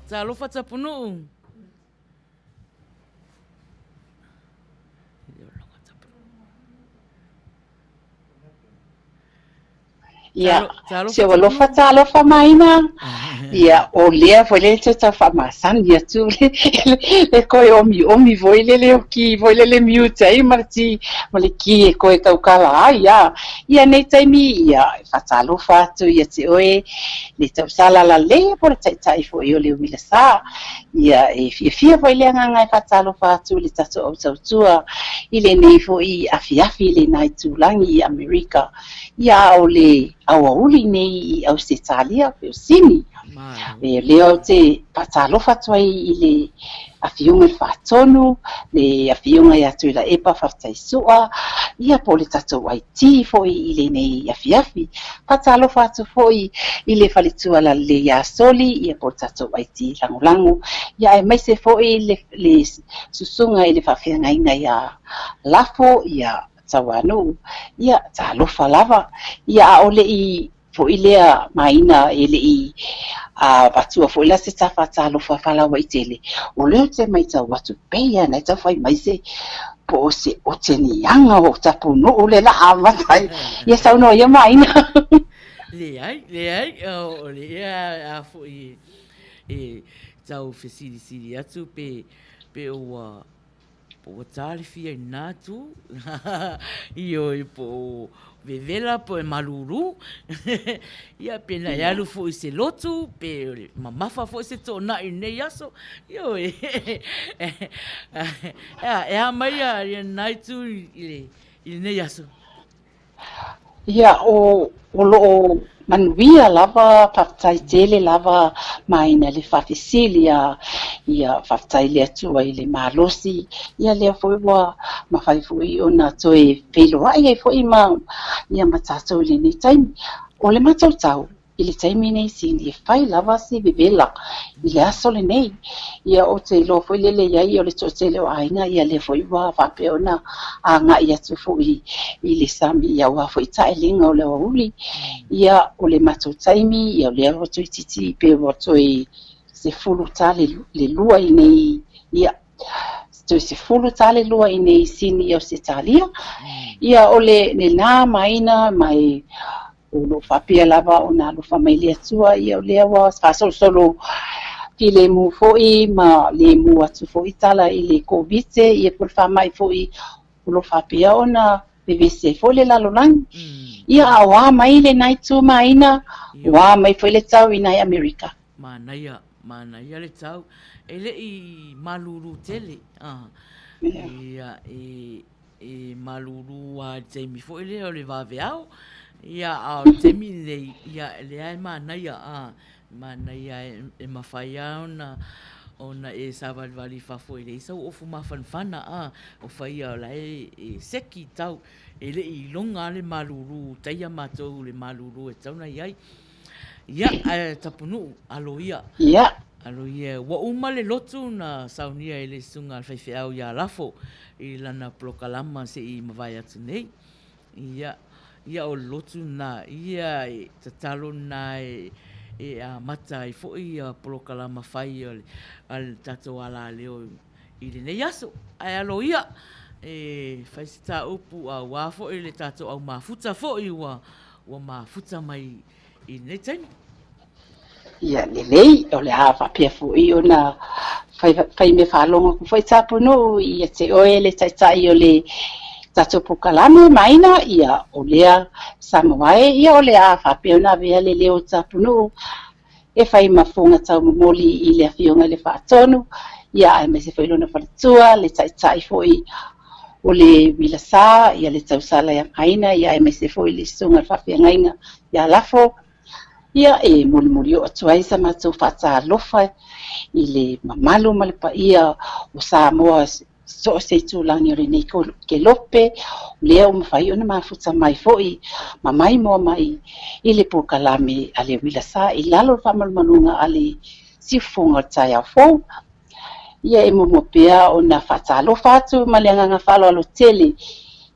Talofa Pulou. Ia, se o lofa talofa maina. Ia, o lea foi le te ta famasan ia tu le koe omi voi le o ki voi le miu tai marti ma le ki e koe kaukala ia nei taimi ia fa talofa tu ia te oe le tau sala la le por tai foi o le wila sa ia e fia voi le nga fa talofa tu le tatu o tua ile nei foi afi le nai tu langi Amerika ia o le auauli nei Australia pe sini e leo te patalofa tuai i le afiunga le whaatonu le afiunga ia tui la epa whaftaisua ia po le tatou Haiti foi i le nei afiafi patalofa atu foi i le whalitua la le ia soli ia po le tatou Haiti langulangu ia e maise foi le susunga i le whawhiangaina ia Lafo ia Tauanuu ia talofa lava ia ole i fo ilea maina ele i batua fo ila se tafa talofa falawa i tele o leo te mai tau watu peia na tau fai mai se po se o te nianga o tapu no o le la amatai ia sau no ia maina le ai o le a fo e tau fesiri atu pe o po tali fia natu io po vevela po maluru ia pena ia lu fo se lotu pe mamafa fo se tona i nei aso io e mai ia nai tu i nei aso ia o lo Manuia lava whaftai tele lava maina le whawhisili ia whaftai lea tua i le malosi ia lea foi wa mawhai foi o na toe pelo ai e foi ia matatou le nei taimi o le matautau i le taimi nei sini e whai lava si vivela i le aso le nei ia o te lo foi lele iai o le totele o ainga ia le foi wa whapeo na a nga ia tu foi i le sami ia wa foi tae linga o le wauli ia o le matautaimi ia o le aroto i titi pe wato i se fulu tale le lua i nei ia se fulu tale lua i nei sini ia o se talia ia o le nā maina mai o lo whapea lava o nā lufa mai lea tua ia o lea wa whasolo ki le mu foi ma le mu atu foi tala i le COVID ia por whamai foi o lo whapea o na PVC foi le lalolangi ia a wā mai le nai tu maina wā mai foi le tau i nai Amerika Manuia le tau ele i maluru tele ia e maluru a Jamie foi le o le vaveao ia au temi nei ia le ai Manuia e mawhaia ona e savali fa foi le so o fu mafanfana o faia la e seki tau ele i longa le maluru taia matou le maluru e tauna iai ia tapunu aloia wa uma le lotu na saunia ele sunga al faifeau ia Lafo i lana prokalama se i mawai atu nei ia o lotu na ia tatalo na e a mata i fo i prokalama fai al tato ala leo i le nei aso ai aloia fai sita upu a wafo i le tato au mafuta fo i wa mafuta mai i nei taimi ia lelei o le hawa pia foi ona fai me whalonga ku fai tapunu ia te oe le taitai o le tato pukalame maina ia o lea Samoae ia o le hawa pia ona vea le leo tapunu e fai mafunga tau momoli i le afionga le whaatonu ia ai me se fai lona whalitua le taitai foi o le wilasa ia le tausala ia maina ia ai me se foi le sunga whawhiangaina ia Lafo ia e muli o atuai sa matou whaatalofa i le mamalu ma le paia o Samoa so se tūlangi o le nei ke lope lea o mawhai ona mafuta mai foi mamai moa mai i le pukalame a le wilasa i lalo whamalumanunga a le sifunga tai au fou ia e mumopea o na whaatalofa atu ma le anganga whalo alo tele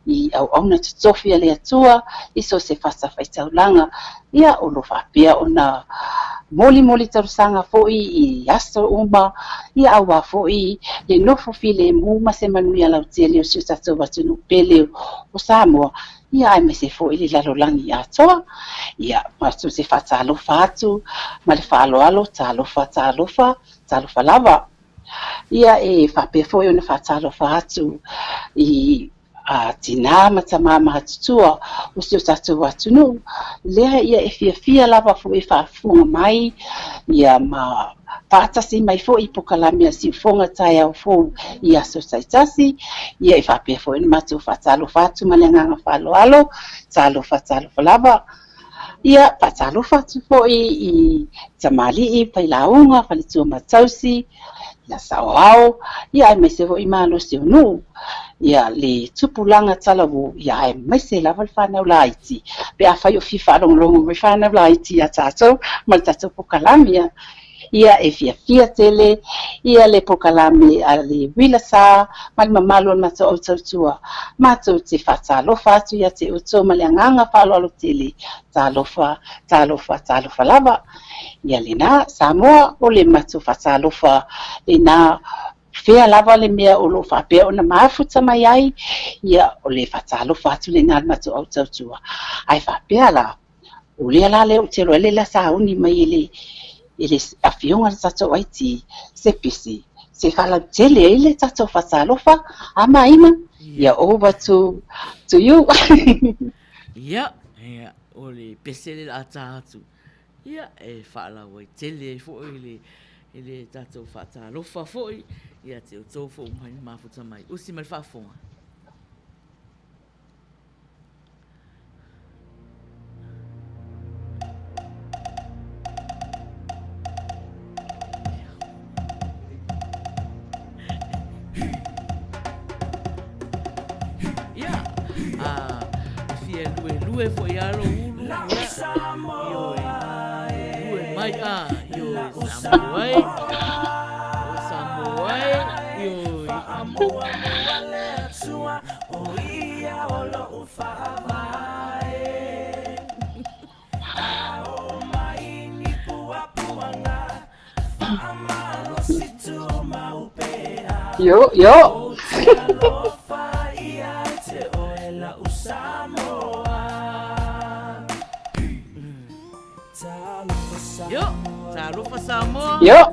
i au na totofi le atua iso se fasa faitaulanga ia o lo fapea ona moli tarusanga foi i aso uma ia aua foi le nofo file muma se manuia lautele o se tatou watunu pele o Samoa ia ai me se foi le lalolangi atoa ia masu se fatalofa atu ma le faaloalo talofa lava ia e fapea foi ona fatalofa atu i tina matamama hatutua o se tatou watunu lea ia e fia lava foi fafunga mai ia ma patasi mai foi pokalami a sifonga tai au fo ia so saitasi ia e fapea foi na matu fatalofa atu ma le nganga faloalo talofa lava ia fatalofa atu foi i tamali i pailaunga falitua matausi la sauau ia me se voi malo se nu ia le tupulanga talawu ia me se lava le fanau laiti pe a fai o fifa longo me fanau laiti a tato mal tato pokalamia ia e fia tele ia le pokalami a le wilasa mal mamalo mato o tua mato te fatalofa atu ia te uto malianganga falo alo tele talofa lava ia lena Samoa o le mato fatalofa lena fea lava le mea o lo fapea ona mafuta mai ai ia o le fatalofa atu lena mato o tua ai fapea la o le ala le o te roele la sauni mai ele afionga tatou aiti se pisi se kala tele ele tatou fatalofa ama ima ia over to you ia o le pesele la atu ia e fala wai tele fo ele tatou fatalofa fo ia te o fo mai mafuta mai usi mal fafonga lue foi alo ulu lue mai yo Samoa yo amua le sua o ia o lo ufa mai o mai ni puanga amalo situ maupea yo Talofa Samoa. Yo.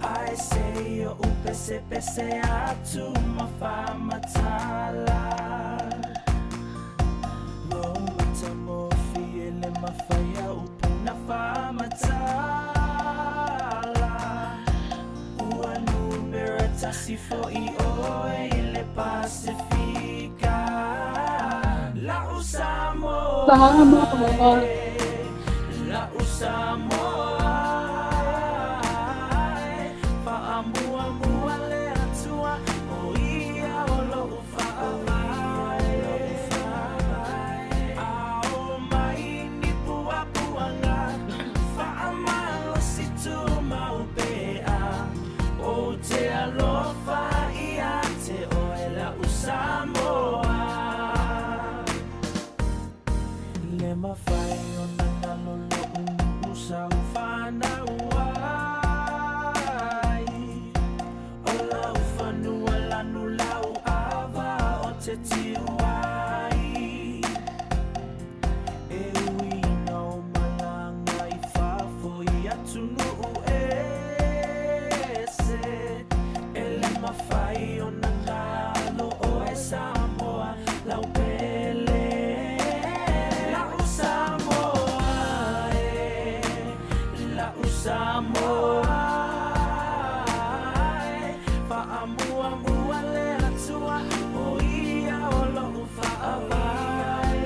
I say yo pese atu mafama tala. Roma tamo fiele mafaya upuna fama tala. Ua numera tasifo i oe ile Pacifica. La Samoa, la Samoa, faamua le atua, o ia o lo ufaai, ao mai ni puanga, faamalo situ maupea, o te alofa ia te oe la Samoa. Ma fai ona nalolo usa ufana uai ola ufanu ala nulau ava o te tiwai e uina o malanga I fafo I atunu ese ele ma fai ona nalo o e Samoa lau pele Samoa, faamua le atua, o ia o lo ufaavai,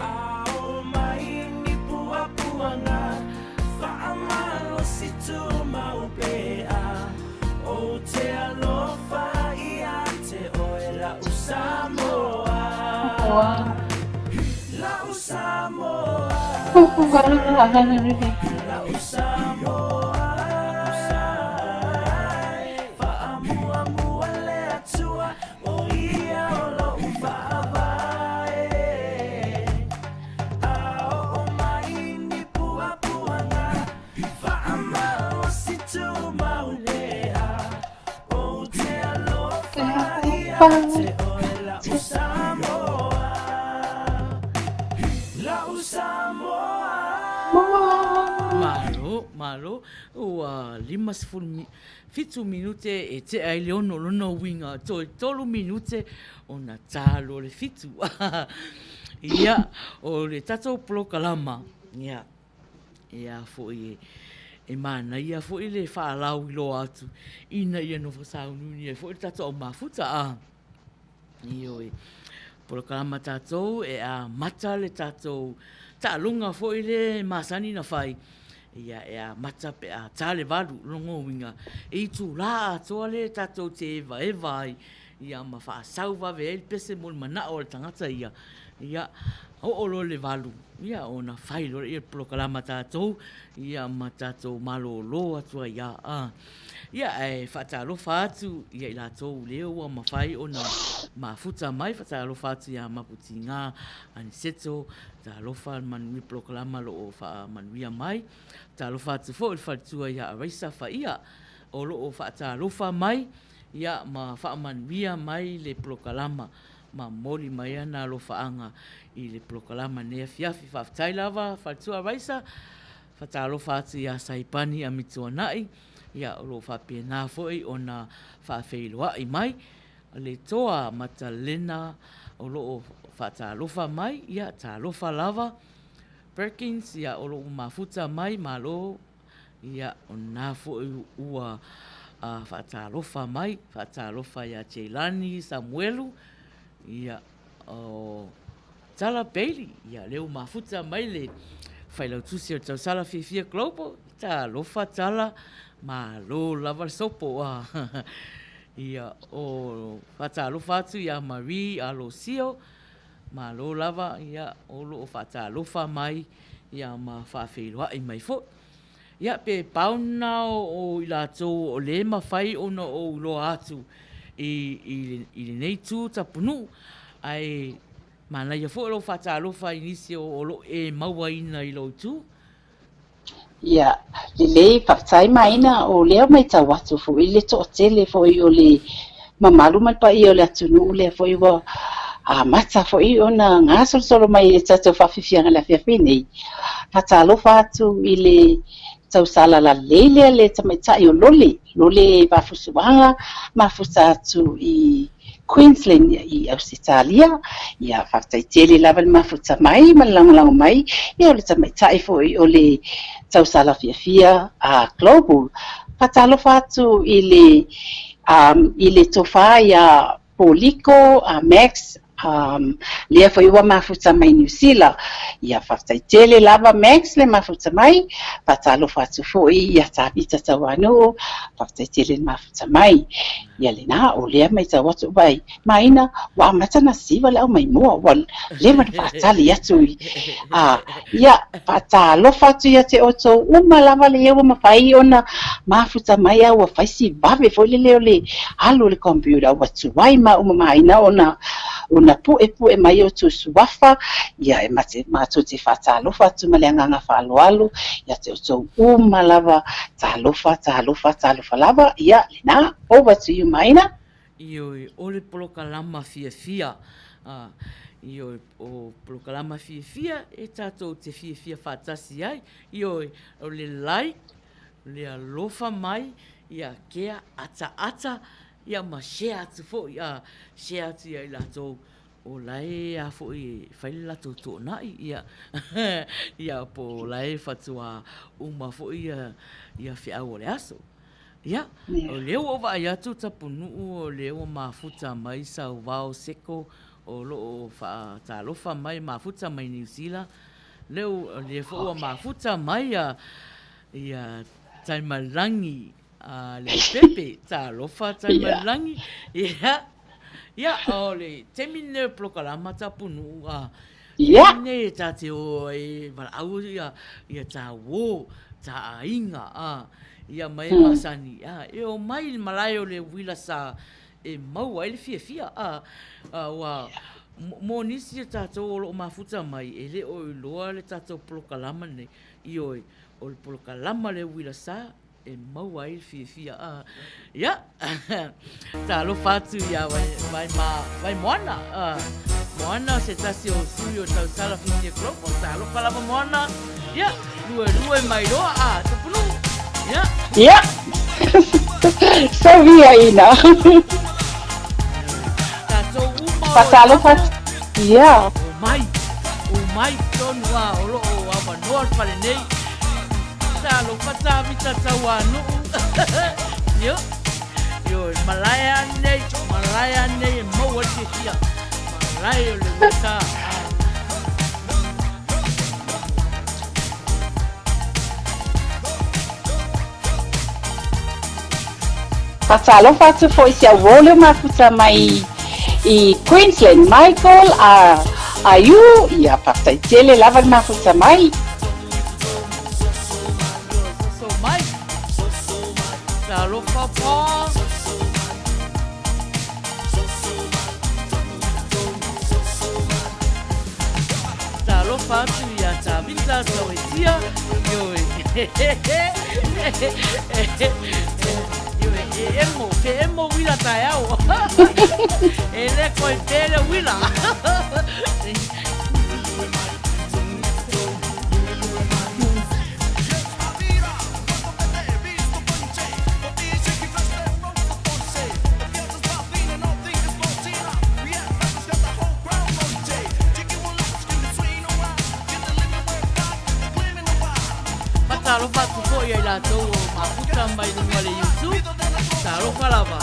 ao mai ni puanga, faamalo situ maupea, o te alofa ia te oe la Samoa, la Samoa. Malo, ua 5 minute e te ai le ono lona winga toi 3 minute ona talo le fitu. Ia, o le tatou polokalama. Ia, foi e mana, ia foi le whaalau i lo atu. Ina ia no whasaununi, ia foi tatou o mafuta. Io e polokalama tatou e a mata le tatou ta lunga foi le masani na fai. Ia e a mata pe a tale valu longo winga. E tu la toa le tatou te e vai. Ia ma wha sauva ve el pese mol mana o le tangata ia. Ia o lo le valu. Ia ona fai lo ia polokalama tatou. Ia ma tatou malo lo atua ia. Ia e whaatalofa atu ia i latou leo ua mawhai ona mafuta mai whaatalofa atu ia maputi ngā aniseto talofa Manuia polokalama lo o Manuia mai talofa atu fo il whaitua ia a reisa whaia o lo o whaatalofa mai ia ma Manuia mai le polokalama ma mori mai ana lo whaanga i le polokalama nea fiafi whaftai lava whaitua reisa whaatalofa atu ia saipani a mituanai ia o lo whapena foi ona whawheiloa i mai le toa matalena o lo whaatalofa mai ia talofa lava Perkins ia o lo mafuta mai malo ia ona foi ua whaatalofa mai whaatalofa ia Cheilani Samuelu ia o Tala Bailey ia leo mafuta mai le whailau tusi o tau sala fifia global talofa tala malo lava sopo ia o whaatalofa atu ia Marie Alosio malo lava ia o lo whaatalofa mai ia ma whawhiroa i mai fo ia pe pauna o i latou o le mawhai ona o lo atu i le nei tū tapunu ai mana ia fo lo whaatalofa inisi o lo e mawaina i lo tū. Ia, lei whaftai maina o leo mai tau atu fo i le to tele fo i o le mamalu man pa i o le atunu le fo i wa a mata fo i ona ngā solo mai e tatou whawhiwhianga la whiawhi Whaatalofa atu i le tau sala la leile le tamaitai o lole wafusuanga mafuta atu i Queensland i Australia ia whaftai tele lava le mafuta mai malangalango mai i o le tamaitai fo i o le tau sala fiafia a global whaatalofa atu i le tofa ia Poliko a Max lea foi ua mafuta mai New Zealand ia whaftai tele lava Max le mafuta mai whaatalofa atu foi ia tāpita Tauanuu whaftai tele le mafuta mai ia le nā o lea mai tau atu bai maina wa matana siwa le au mai mua wa le mana whaatali atu ia whaatalofa atu ia te oto uma lava le ewa mawhai ona mafuta mai au a whaisi bave foi le leo le alo le computer wa tuwai ma uma maina ona pue mai o tu suafa ia e mate mato te whaatalofa atu ma le anganga whaaloalo ia te oto uma lava talofa lava ia le nā over to you maina. Ioi, o le polokalama fia. Ioi, o polokalama fia e tātou te fia whātasi ai. Ioi, o le like, le alofa mai, ia kea ata, ia ma share atu fo, ia share atu ia i latou. O lai a fo i whaile latou tōnai, ia po lai whatua uma fo ia whiau o le aso. Ia, o leo o vai atu tapunu o leo mafuta mai sau vao seko o loo whaatalofa mai mafuta mai New Zealand. Leo fo o mafuta mai ia taimalangi le pepe talofa taimalangi. Ia, o le temine plokalama tapunu temine tate o e walau ia ta wo, ta inga ia mai masani e o mai malai o le wila sa e mau ai le fia wa mo nisi tatou o mafuta mai e le o loa le tatou polokalama ne i o le polokalama le wila sa e mau ai fia ia talo fatu ia vai moana moana se tasi o sui o tau sala fiti e kropo talo palama moana ia lue mai roa tupunu ia ia sabia ina tatou uma patalo fatu ia o mai tonu o loo avanoa fale nei talo fatavita Tauanuu yo malaya nei mau ati fia malaya le wasa patalo fatu foi se avole mafuta mai i Queensland Michael ayu ia pasaitele lava mafuta mai talo papa talo fatu ia tavita tauetia yo emo wila taiao ele koi pele wila talo fatu ko ia la to mafuta mai no male YouTube talo falava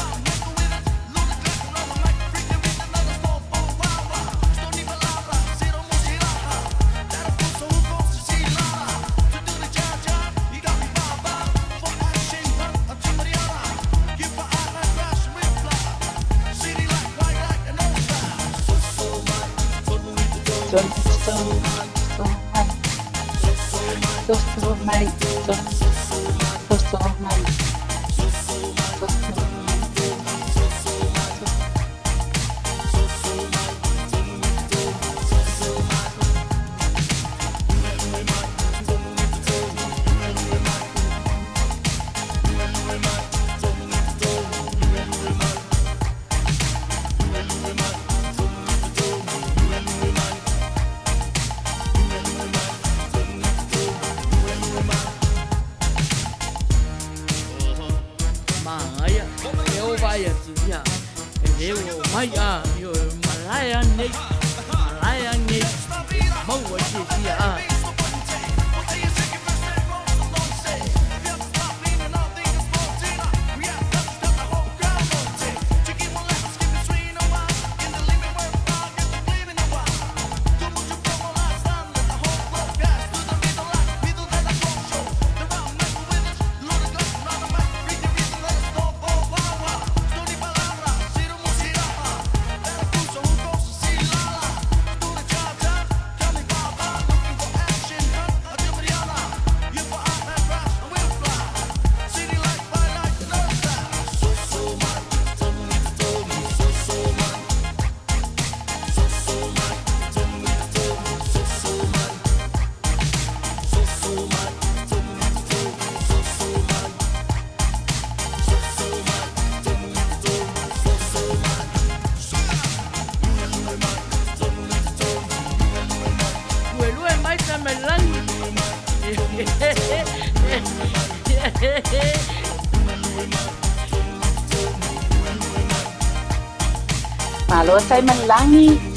Malo sai manlangi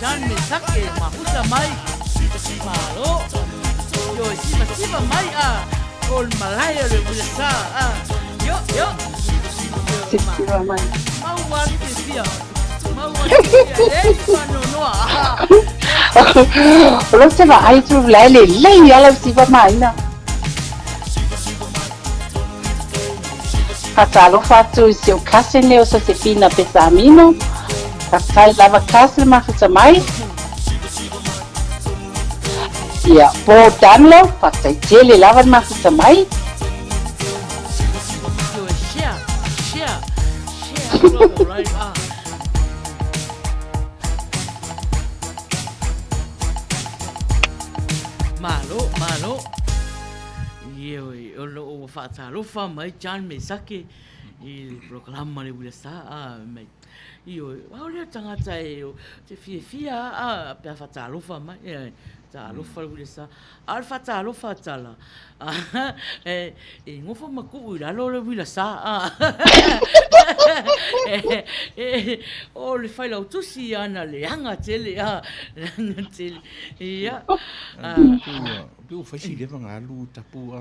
Jan me sake mahuta mai malo yo siva mai ol malaya le bulesa yo siva mai mau warte fia mau Lo se va ai tu lei ala si va mai na. Fatalo fatto se o case ne o se fina pesamino. Kasai lava casa ma fa mai. Ya, po danlo fatai tele lava ma fa mai. Malo. Io ho fatto lo fa mai John me sake il programma le vuole sta mai io le tangata te fia per fare lo fa mai ta lo fa vuole sta al fata lo fa la e non fa ma cu la lo vuole sta o le fai la tu si ana le anga tele tele ia Piu faisi le vanga lu tapu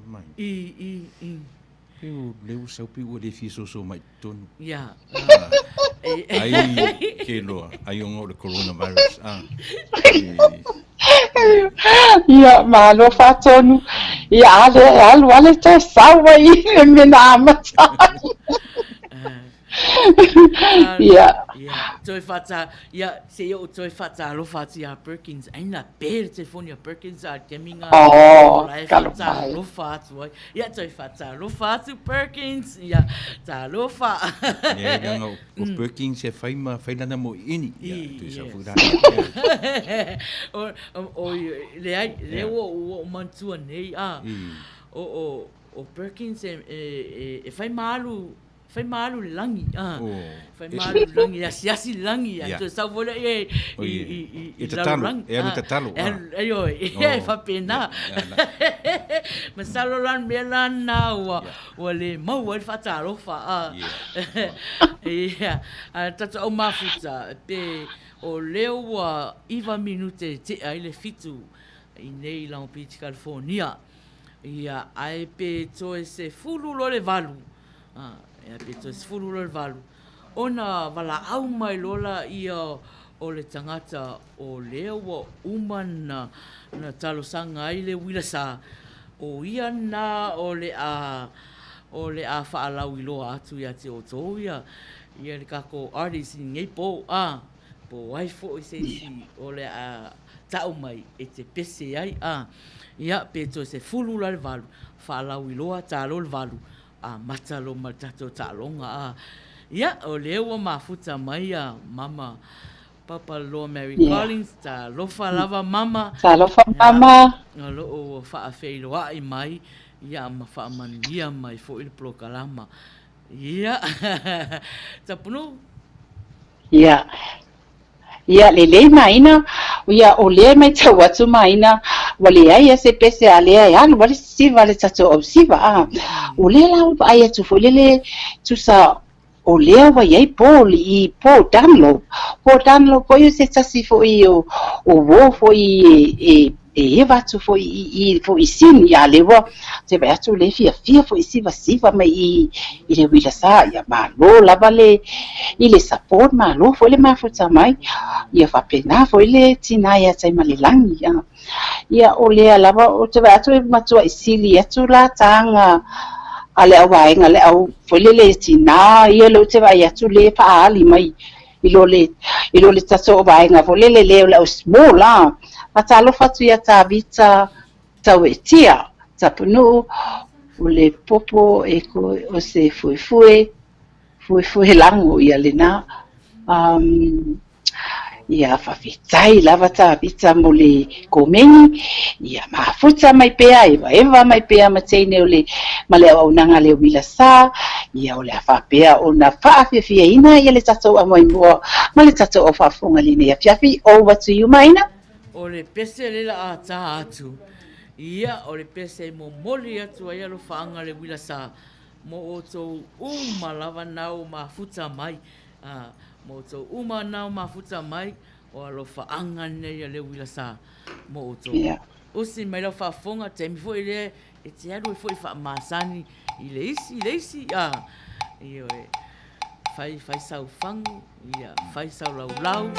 mai. Piu leu sau piu le fiso so mai tonu. Ya. Ai ke loa, ai ongo le coronavirus. Ya, malo fatonu. Ya, ale te sawa i me na amata. Ya. Toi fata, se eu toi fata lo fata Perkins, ainda per telefonia Perkins caminha. Fata lo fata, toi fata lo fata Perkins, ta lo fa. O Perkins e fai lana mo ini, tu sa fuda. O le o mantua nei o Perkins e fai malu langi fai malu langi asi langi tu sa vola e tatalo fa pena masalo lan belana wa le mau wa fa lo fa tata o mafuta pe o leo wa iva minute te ai le fitu i nei Long Beach California ai pe to se fulu lo le valu e peto sfulu le valu ona vala au mai lola ia o le tangata o leo umana na talosanga ai le wilasa o ia na o le a faalau i loa atu ia te o toia ia le kako artist ngai po po ai fo i se o le a tau mai e te pese ai ia peto se fulu le valu faalau i loa talo le valu matalo matato talonga ia o leo mafuta mai mama papa lo Mary Collins ta lo fa lava mama lo o fa feilo ai mai ia ma fa Manuia mai fo il proclama ia tapunu ia le maina ia o le mai tau atu maina wale ai se pese ale ai wale si vale tato obsiva o le la ai tu folele tu sa o le wa ai po download po yo se tasi fo o wo fo e va tu fo i sin ya le wa se va tu le fia fo siva mai i le wila sa ya ma lo la vale i le support ma lo fo le ma fo mai ia fa pena fo le tina ya sai malilangi ia o le lava o te va tu matua isili atu la tanga ale awai ngale au fo le tina ia lo te va ya tu le pa ali mai ilo le tato vai nga fo le la small la atalo fatu ya ta vita tawetia tapunu o le popo e ko o se fue lango ia lena ia fafitai lava ta vita mo le komeni ia mafuta mai pea eva mai pea matene ole male au nanga le wila sa ia ole fa pea ona fa fia ina ia le tato amoi mo male tato o fa fonga line ia fiafi over to you maina ole pese le la ata atu ia ole pese mo moli atu ia lo fanga le wila sa mo oto lava nau mafuta mai mo to nau mafuta mai o alo faanga nei le wila sa mo to usi mai lo fa fonga te mi foi le e te alu foi fa masani i le isi io fai sau fangu, ia fai sau lau.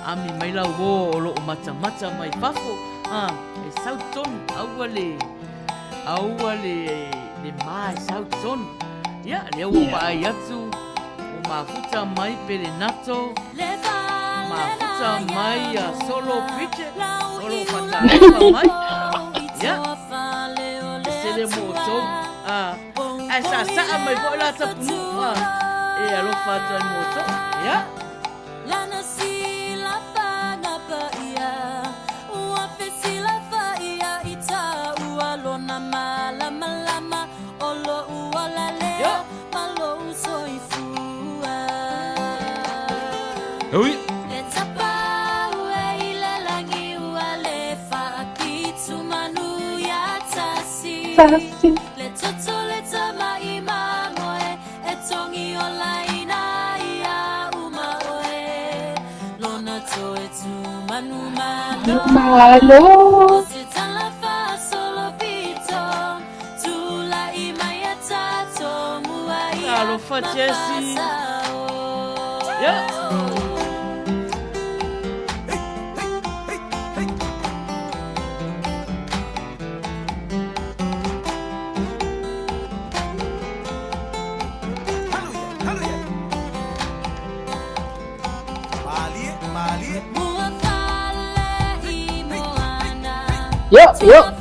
Ami mai lau o lo mata mai fafo. E sau tonu, aua le mai sau tonu. Ia, le au pai atu, o mafuta mai pere nato, mafuta mai solo piche, solo fatalofa mai. Ia, se le moto, e sa mai po la tapunu, e alofa atu moto, ia. Lana sila ngapa ia uape sila ia ita ualona malama olo ualale malo usoifua Oui. Let's ile langi uale fakitu Manuia tasi let's maimoe etongi olaina Malo. Alofa Jessie. Yeah. Yo.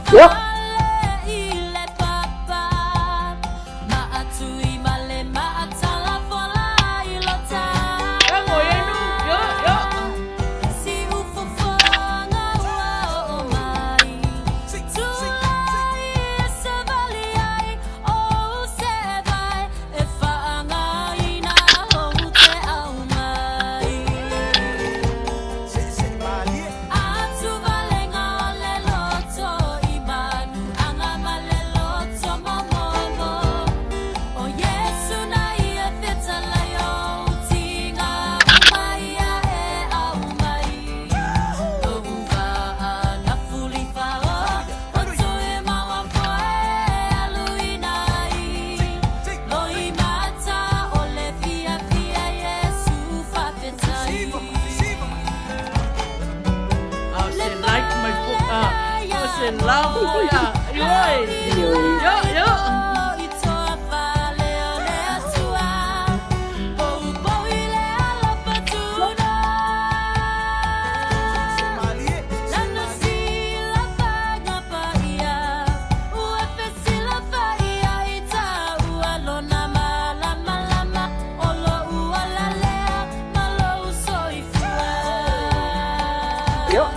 Lafo ya.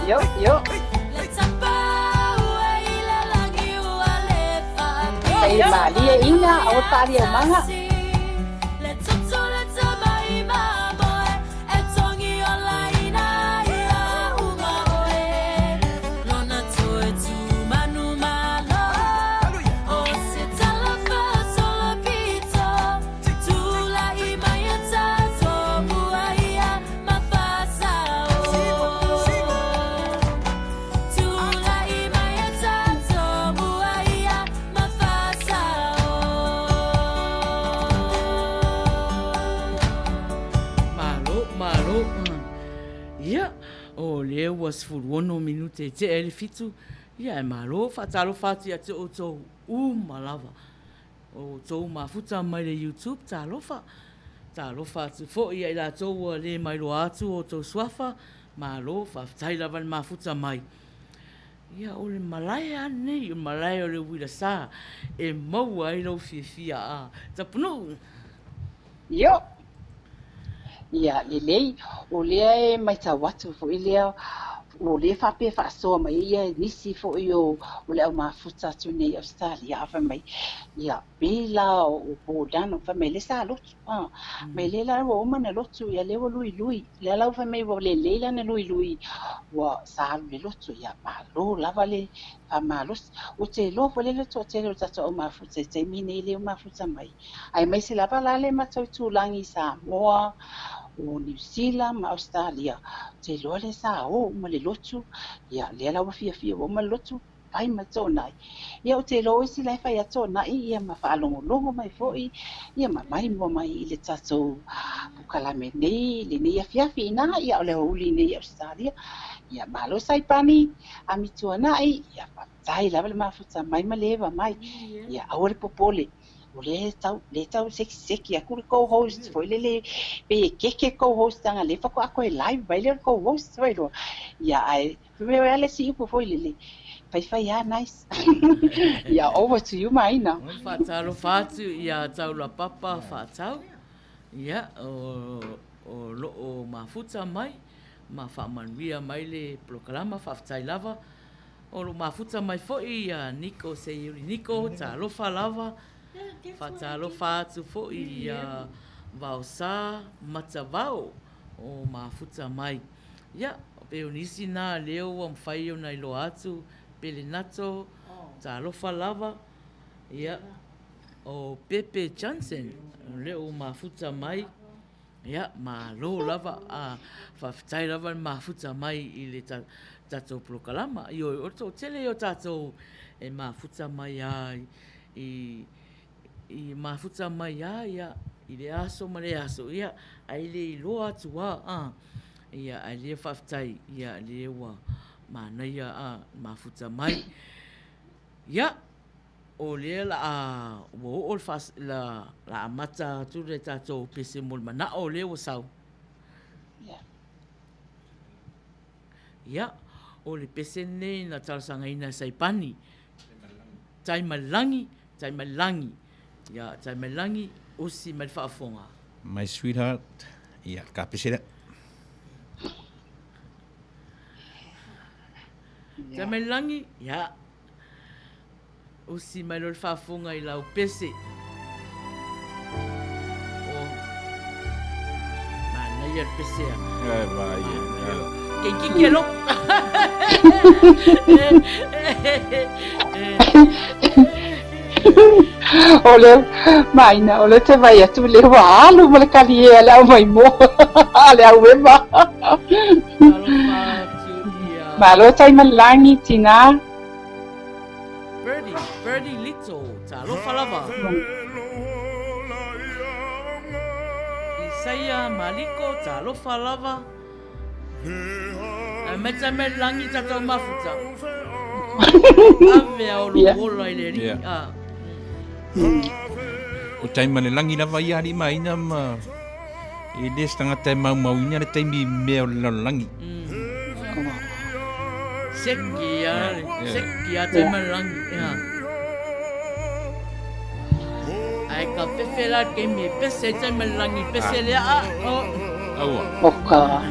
Yo. Yo. Ay Malia ina o talia manga. Le was for 1 minute te ele fitu ia malo fatalo fati ate o to malava o to mafuta mai le YouTube talofa tu fo ia la to le mai lo atu o to swafa malo fa taila van mafuta mai ia o le malaya nei o malaya o le wila sa e mau ai lo fifia a tapunu Yo. Ia lelei o lea mai tawatu fo ilea o le fape fa so mai ia nisi fo yo o le mafuta tu nei Australia fa mai ia bila o bodano fa mai le sa lotu mai le la o mana lotu ia le o lui le la fa mai o le leila na lui wa sa le lotu ia malo lava le fa malos o te lo fo le lotu te lo tata o mafuta te mine le o mafuta mai ai mai se lava la le matau tu langi sa moa o New Zealand ma Australia te loa le sa o ma le lotu ia le la fia o ma lotu pai ma tōna. Ia o te loisi lai whai a tōna ia ma whaalongolongo mai fo'i. Ia ma mai mo mai I le tatou pukalame nei, le nei a fiafi ina ia o le uli nei Australia. Ia malo saipani a mituanai, ia whaptai lava le mafuta mai ma lewa mai. Ia aure popole. O le tau seki a kuri co-host foi le pe keke co-host tanga le fa ko ako e live vai le co-host foi lo ia ai me ale si upo foi le fai ya nice ia over to you Maina Whātalo whātu ia taula papa whātau. Ia o loo mafuta mai, ma whamanuia mai le proklama whaftai lava. O lo mafuta mai fo'i ia Niko se yuri Niko, talofa lava. Whātalo whātu fo'i ia Vaosa matavao o mafuta mai. Ia, pe unisi nā leo am whai o nai lo atu, pele nato, talofa lava. Ia, o Pepe Johnson, leo mafuta mai. Ia, ma lo lava, whawhitai lava mafuta mai I le tatou prokalama. Io, o tō tele o tatou e mafuta mai ai, I mafuta mai ia I le aso ma le aso ia ai le iloa atu ia ai le whaftai ia le ua Manuia mafuta mai ia o le la o fas la amata tu le tatou pese mol mana o le o sau ia o le pese nei na talasanga ina saipani taimalangi ia taimalangi usi mai whaafonga. My sweetheart, ia, ka pesera. Taimalangi, ia, usi mai lor whaafonga I lau pese. O, Manuia pesea. Kenki kelo. Ole Maina, ole te vai atu le wālu ma le kali e le au mai mo. Le au e ma. Malo taimalangi tina. Birdie Little, talofa lava. Isaiah Maliko, talofa lava. Meta me langi tatau mafuta. Ave au luola I le ri. O taima le langi lava ia ri Maina ma I le stangata mau ina le taimi mea o le langi. Seki a taima langi. Ai ka fefela ke me pese taima langi pese le Aua. Oka.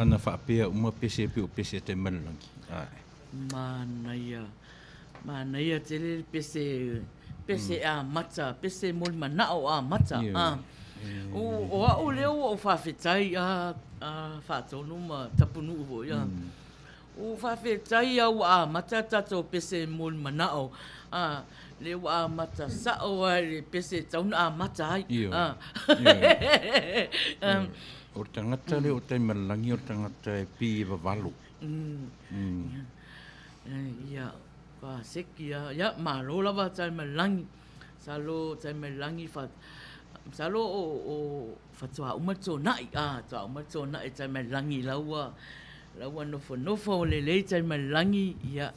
ana whaapea uma pese pe o pese te manalangi. Manuia te le pese a mata, pese mol manao a mata. O au leo o whawhetai a whatonu ma tapunu uho ia. O whawhetai au a mata tato pese mol manao. Leo a mata sao ai le pese tauna a mata ai. O tangata le o te malangi o tangata e pi e wawalo. Ia, ka seki ia, malo lava tai malangi. Salo tai malangi salo o fatua umato nai, tua umato nai tai malangi laua nofo le tai malangi ia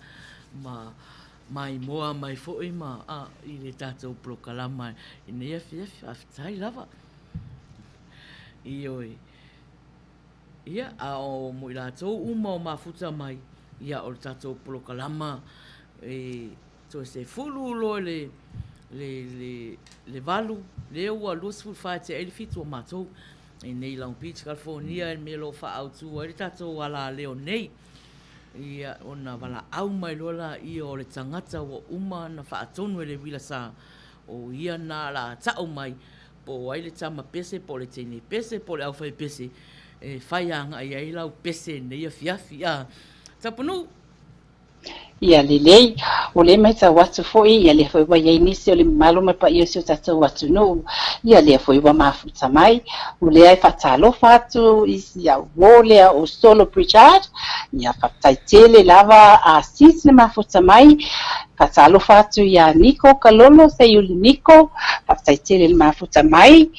mai moa mai foi ma I le tatou prokalama I nei aftai lava. Ia o mo I latou uma o mafuta mai ia o le tatou prokalama to se fulu lo le valu le ua lusful fa te elfitu o matou nei Long Beach, California me lo fa autu le tatou ala leo nei ia ona wala au mai lola I o le tangata o uma na fa atonu le wila sa o ia na la tau mai po ai le tama pese po le tene pese po le au fai pese fai anga ai lau pese nei a fiafi tapunu Ia lelei, o le mai ta watu foi, ia le foi wa ia inisi o le malo mai pa ia si o tatou watu no, ia le foi wa mafuta mai, o le ai fatalo fatu, isi a wolea o solo preachard, ia fataitele lava a sis le mafuta mai, fatalo fatu ia Niko Kalolo, se iuli Niko, fataitele le mafuta mai,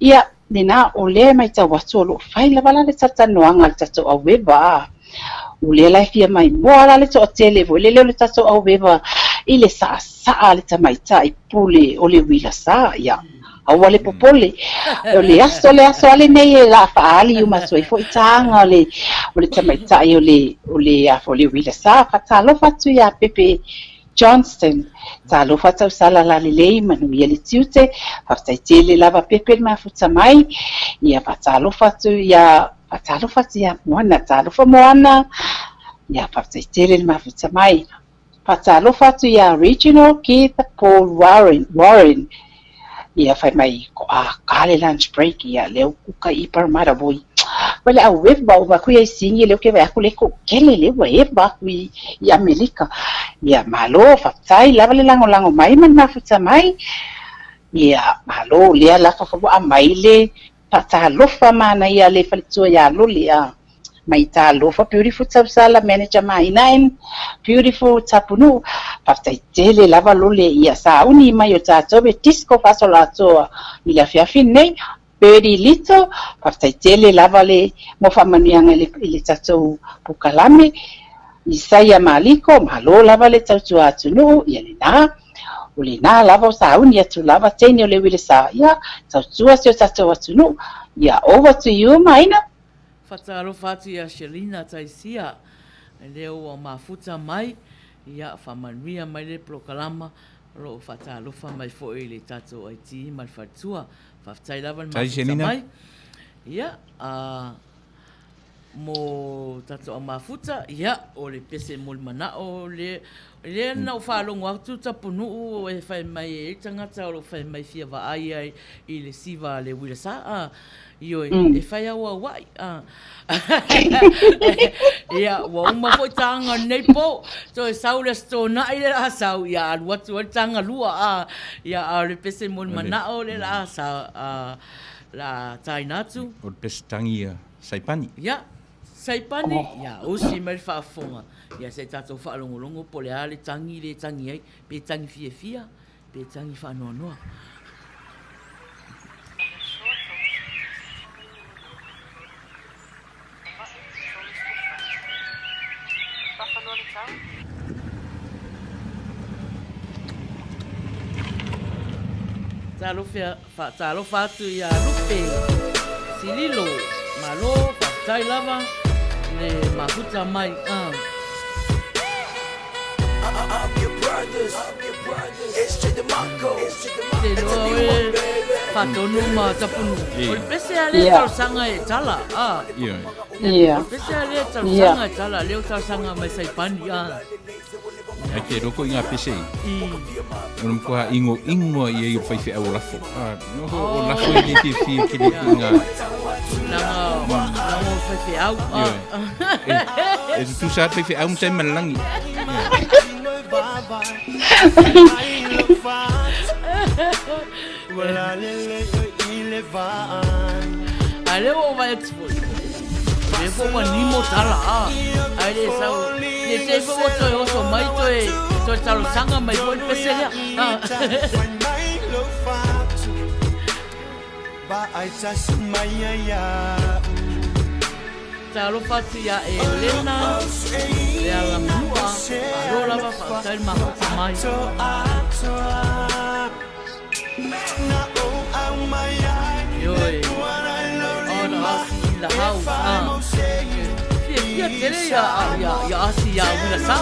ia nena o le mai ta watu o lo fai lava la le tatanoanga le tatou aweba, o le lai fia mai moa la le to tele vo le le tato au beva I le sa le tamaita I pule o le wila sa ia au wale popole o le aso ale nei la faali uma soi fo itanga o le tamaita o le afo le wila sa fatalo fatu ia Pepe Johnston talo fatu sala la le Manuia le tiute fataitele lava Pepe mafuta mai ia fatalo fatu ia Talo fatia moana talo fa moana ia fataitele le mafuta mai fatalo fatu ia Regional Keith Paul Warren ia fai mai ko kale lunch break ia leo kuka I Parramatta boy wale a weba o baku ia singi leo ke vai aku le ko kele le weba ku I Amerika ia malo fatai lava le lango mai man mafuta mai ia malo le la fa a mai le Talofa mana ia le falitua ia loli mai talofa beautiful tausala manager mai nine beautiful tapunu fataitele lava lole ia sauni mai o tatou disco fasola toa I la fiafi nei Birdie Little fataitele lava le mo famanianga le tatou pukalame Isaia Maliko malo lava le tautu atunu ia le na o le nā lava o sauni atu lava teni o le wile sa ia tautua se o tatou atunu ia over to you maina fatalo fatu ia Shelina taisia leo o mafuta mai ia Manuia mai le prokalama lo fatalo fa mai fo le tatou IT mal fatua fatai lava mafuta mai ia mo tatou mafuta ia o le pese mol manao le na o whalongo atu tapunu e whai mai e tangata o whai mai fia wa ai I le siva le wira sa ioi e whai awa wai ia wa uma po tanga nei po so e sau le sto na I le la sau ia alu atu le tanga lua ia a le pese mon manao le la sa la tainatu o le pese tangi saipani ia saipani ia usi mai whaafonga ia se tatou whaalongolongo po le ale tangi ai pe tangi fia pe tangi whanoanoa talo fatu ia lupe sililo malo fatai lava le mafuta mai I'm your brothers. It's to the Marco. It's to the Marco. Fatonu ma tapunu. O pese ale tau sanga e tala. Ia. O pese ale tau sanga e tala. Leo tau sanga mai saipani. Ai ke roko inga pese. Ono koa ingo ia i fai au lafo. O lafo i te fi ke le inga. Nanga fai au. E tu sa fai au mtai malangi. Ale o vai expo. Le fo nimo tala. Ale sau. Le te fo to so mai to talo sanga mai ko pese ya. Ba ai just mai Talo fatia Elena le ala mua rola va fatal ma mai Yoi ona asi la house ya tele ya asi ya una sa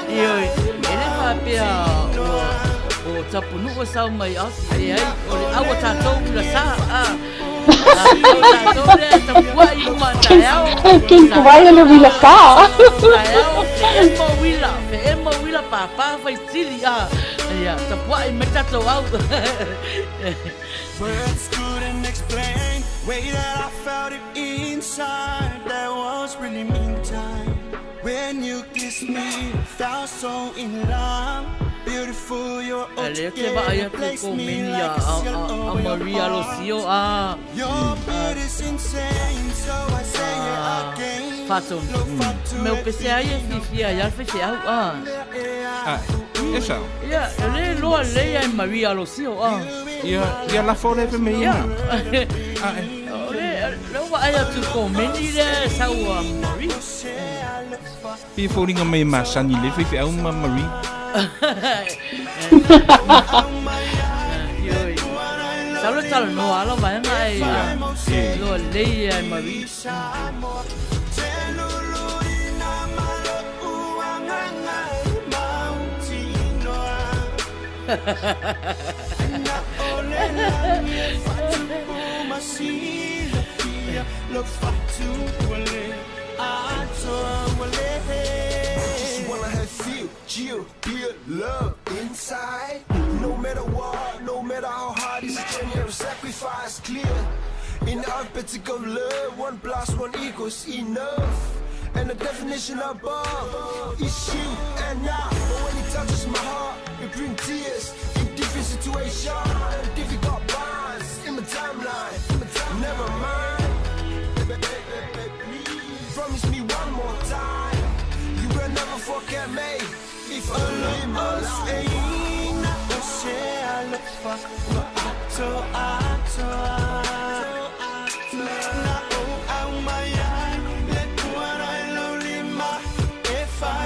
Yoi ele fa pia o tapunu o sa mai asi ai o le awa tatou la sa Quem vai ele vira cá? Emma wila papa vai tili ya tapua I meta to out. Words couldn't explain way that I felt it inside. That was really meantime when you kissed me. Felt so in love. Beautiful, you're altogether place me like a seal over Maria your Lucio heart. Your beauty's insane, so I say it again. Fatum, meu PC aí é fifi, aí é fifi, Esa. Yeah, ele lo lei é Maria Lucio, Ia Lafo le me ia. Lo vai a tu comeni le sau Maria. Pi foringa mai masani le fifi au Marie. Salo talo no alo vai ngai lo lei ai Marie. Chill, feel love inside. No matter what, no matter how hard, it's a journey of sacrifice. Clear in the arithmetic of love, 1 + 1 = enough. And the definition above is you and I. But when it touches my heart, it brings tears in different situations, difficult bonds in my timeline. Never mind, please promise me one more time, you will never forget me. If only most ain't not say I look for so if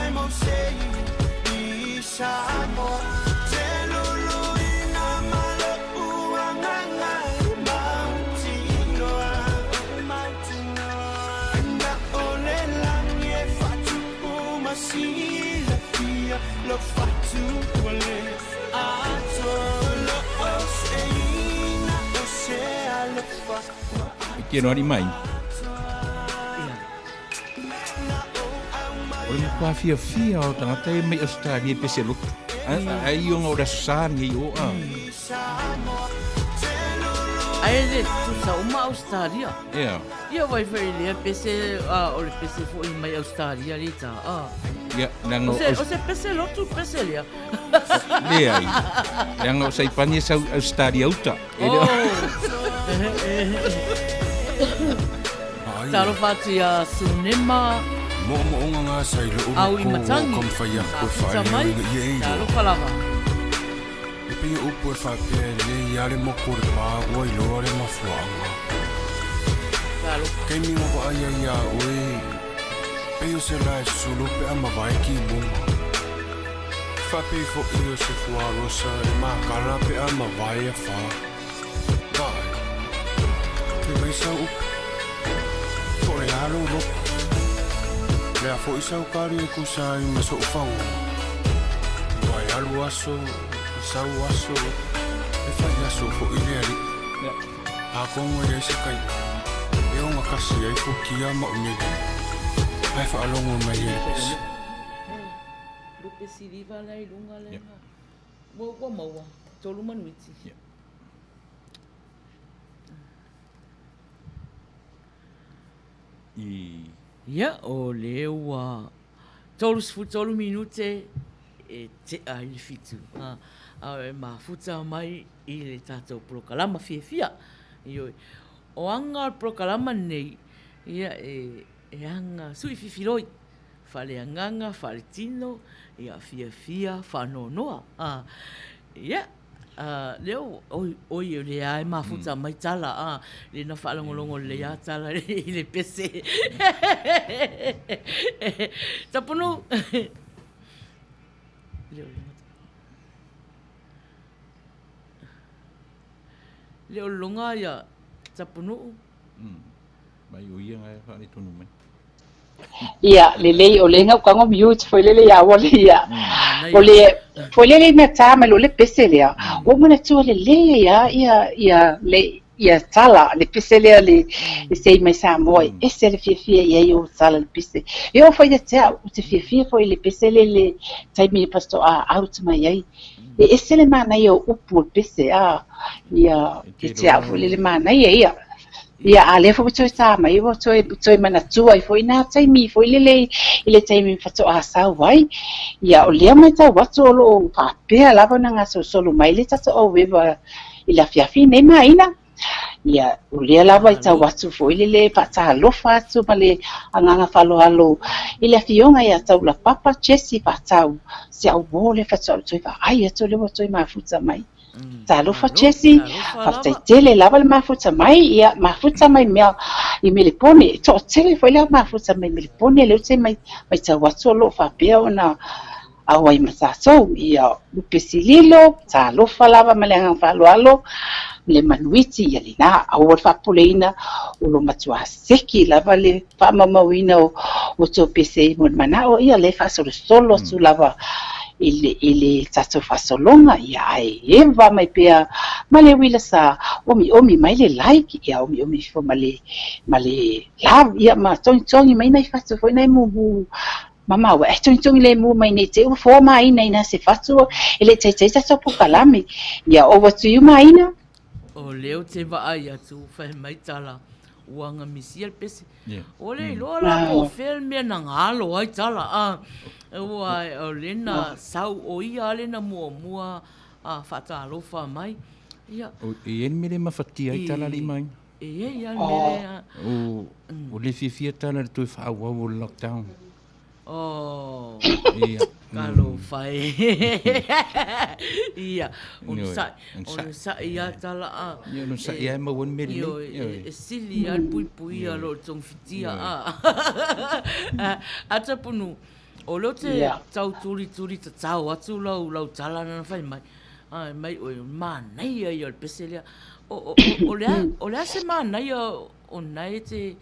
I'm say Ke no ari mai. Oi pa fia o tangata e mai Australia pese lo. Ai o ngora sani o Ai le tu sa uma Australia. Ia vai vai le pese o le pese fo i mai Australia lita. Ya, nang o se pese lo tu pese lia. Le ai. Nang o sai pani sa Australia uta. Taro fati a sunema. Mo nga sai lo au i matangi. Kom fai ko fai. Taro falava. Pe o po fa pe le ya le mo ko pa o i lo le ma fuanga. Taro. Ke mi mo ai ya oi. Pe o se la solo pe ama vai ki mo. Fa pe fo io se fua rosa e ma kala pe ama vai fa. Vai. Ke vai sa u. Por alo ro. Le a fo isa u kari ku sai ma so fa. Vai alu aso. Sau aso E whai aso fo I lea li. A kongo ia se kai. E o ngakasi ai fo ki ama o nege. Ai wha alongo mai e pesi. Lupe siriva lai lunga lenga. Wa maua. Tolu manuiti. Ia, o lewa. Tolu minute e te ai fitu. E mafuta mai I le tātou prokalama fia. Ioi. O anga prokalama nei, ia e anga sui fifiroi. Fale anganga, fale tino, ia fia, whanonoa. Ia. Leo, oi le ai mafuta mai tala. Le na whalongolongo le a tala I le pese. Tapunu. Leo longa ia tapunu. Mai uia ngai whare tonu mai. Ia, lelei o lenga ukango mute foi lele ia wale ia. Ole foi lele me tama lo le pese lea. O mana tu lele ia le tala le pese lea le sei mai sa moi. Ese le fia ia o tala le pese. Eu foi de te o te fia foi le pese le tai mi pasto out mai ai. E ese le mana ia upu pese ia te foi le mana ia. Ia ale fo toi sa mai wo toi mana tu ai foi na tai mi foi le ile tai mi fato asa vai ia o le mai ta watu lo pa pe lava na ngaso solo mai le ta o weba ila fiafi nei mai na ia o le lava ta watu foi le pa ta lo fatu male anga falo alo ile fionga ia ta la papa chesi pa ta se au vole fato toi va ai to le toi ma futa mai Talo fa chesi, fa tele lava le mafuta mai, ia mafuta mai mea I melipone, to tele foi la mafuta mai melipone, le te mai ta watu lo fa pea ona awai masaso, ia upesililo, talo fa lava malenga fa alo, le manuiti ia lina, awal fa puleina, ulo matua seki lava le fa mamawina o to pese mon mana o ia le fa solo su lava ele tato fasolonga ia eva mai pea male wila sa omi mai le like ia omi fo male love ia ma tongi mai nei fato foi nei mu mama wa tongi le mu mai nei te fo mai nei na se fato ele te tato pokalami ia over to you mai na o leo te va ai atu fa mai tala uanga misiel pese ole lo la po filme na ngalo ai tala o lena sau o ia lena mua fata alofa mai ia o e mele mafati ai tala li mai ia mele o le fia tala tu fa o lockdown ia kalo fai ia on sa ia tala no sa ia ma won mele sili al pui alo tong fitia ata punu o lo te tau turi ta tau atu lau tala na fai mai o manai ai o peselia o le se manai o nai te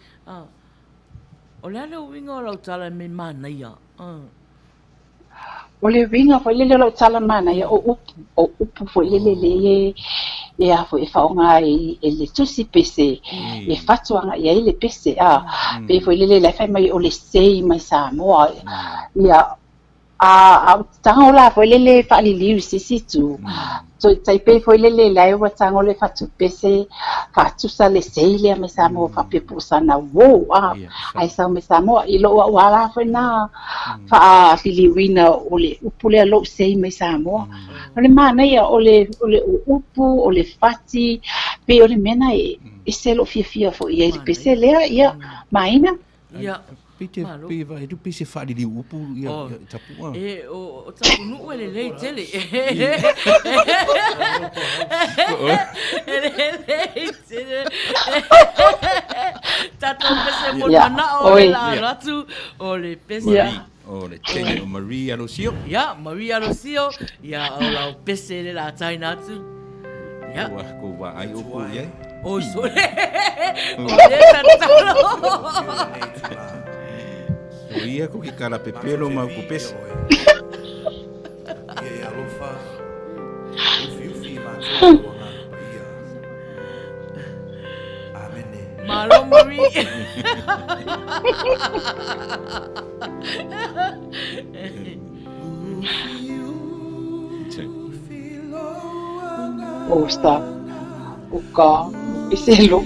o le lo winga lau tala me manai o le winga foi le lau tala manai o upu foi le e a foi faonga e le tusi pese e fatuanga e le pese pe foi le fai mai o le sei mai sa moa ia a tanga la foi le fa li si tu so tai pe foi le lai wa tanga le fatu pese fatu sa le sei le mai sa mo fa pe pusa na wo ai sa mai sa mo I lo wa la foi na fa li wina o le upule lo sei mai sa mo ole mana ia ole upu ole fati pe ole mena e se lo fia fo ia pese le ia maina ia Pite peva e tu pise fa di upu ia tapua o tapunu ele tele tato pese mo mana o la ratu o le pese o le tele o Maria Lucio Maria Lucio ia o la pese le la taina tu ia ko va ai upu ia o sole o le tatalo o ia ko ki kala pepelo ma ku pese Ia alofa. O fiu fi ma O sta o ka iselo.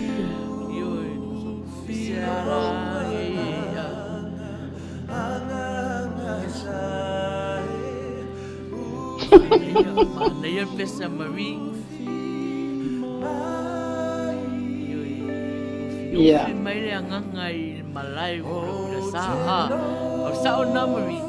Manuia pesa Marie. Yeah. Mai le anganga I malai o le sa. O sa o na Marie.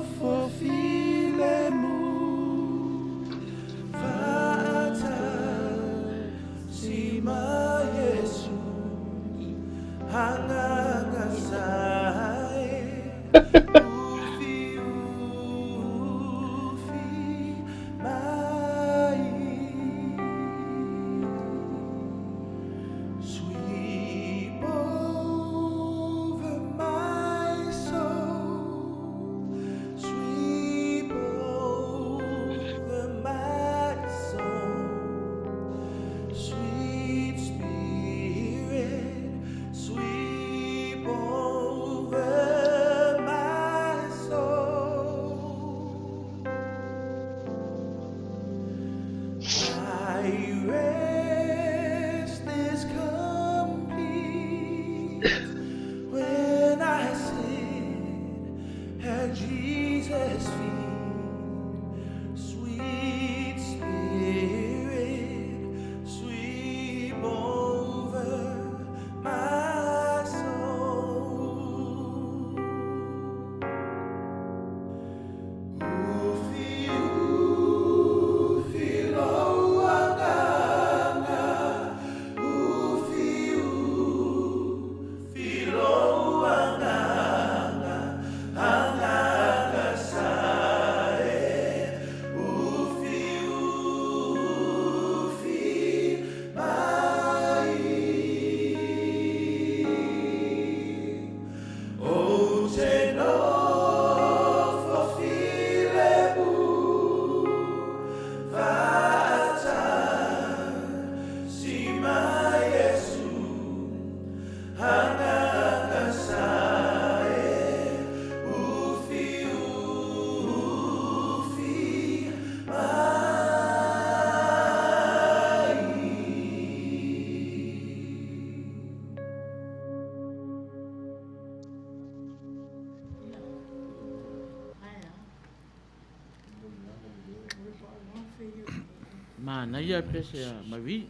Manuia pesa Marie.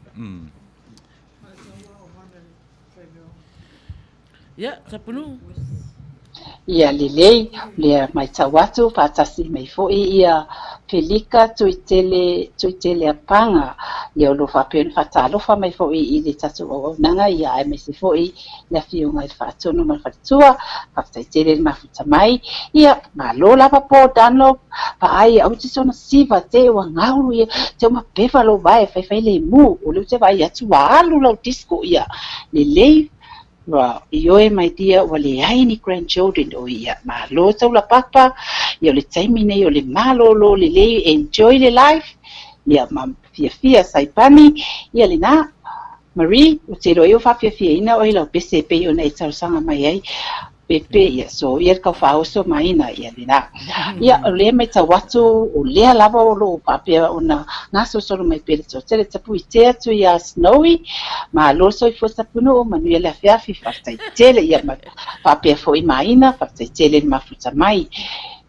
Ya, Pulou. Ia lelei le mai tawatu patasi mai fo ia pelika tuitele apanga le lo fa pen fatalo fa mai fo I le tatu o nanga ia ai mai fo I la fiunga I fatono ma fatua fa taitele ma futa mai ia malo la pa po dano pa ai au tsona siva te wa ngauru ia te ma pefa lo vai fa le mu o le te vai atu alu lo disco ia lelei. Well, ioe mai dia wale ai ni grandchildren o ia ma lo tau la papa ia le taimi nei o le malo lo le lei enjoy the life ia ma fia saipani ia le na Marie o te roi o fa fia ina o ila pese pe o nei tau sanga mai ai pepe ia so ia ka fa so mai na ia le na ia o le mai tau watu o le lava o lo pape ona ngaso so mai pe so te tapu I te atu ia snowy ma lo so I fosa puno o Manuia le fia fi fa tele ia ma pape fo I maina fa tele ma futa mai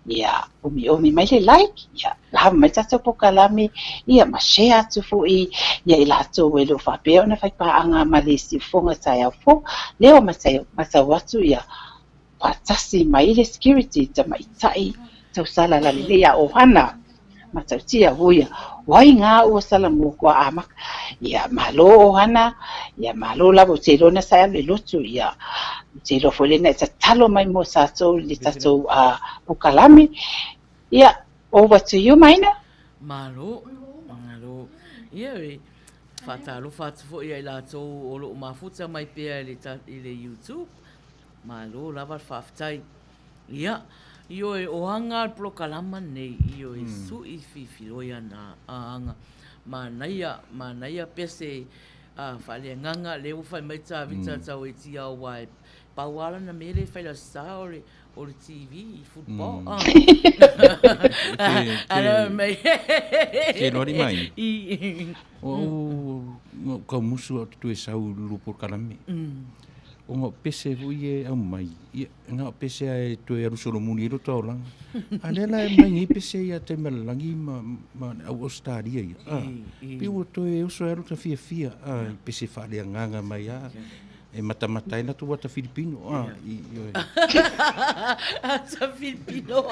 ia omi mai le like ia la mai tata po kalame ia ma share atu fo ia ila to we lo fa pe ona fa pa anga malesi fonga sai fo leo ma sai watu ia patasi mai le security ta mai tai tau sala la le ia ohana ma tau tia huia wai nga o sala mo kwa ama ia malo ohana ia malo la bo te lona sa le lotu ia te lo fo le na talo mai mo sa so le tato o kalami ia over to you Maina Malo ia fatalo fo ia la to o lo mafuta mai pe le YouTube malo lava faftai ia io e ohanga al prokalama nei io e su I fifiloia na anga Manuia pese fale nganga le ufa mai ta vita tau e tia wai pauala na mele fai la sa o le TV, football. Ala mai. Ke lori mai. Ka musu o tu e sau lupo kalame. O nga pese hui au mai. Nga pese ai tu e rusolo muni ro to lang. Alela e mai pese ia te melangi ma au Australia ia. Pi o tu e uso ero ta fia. Pese fale nganga mai a. E mata ina tu wata Filipino. Sa Filipino.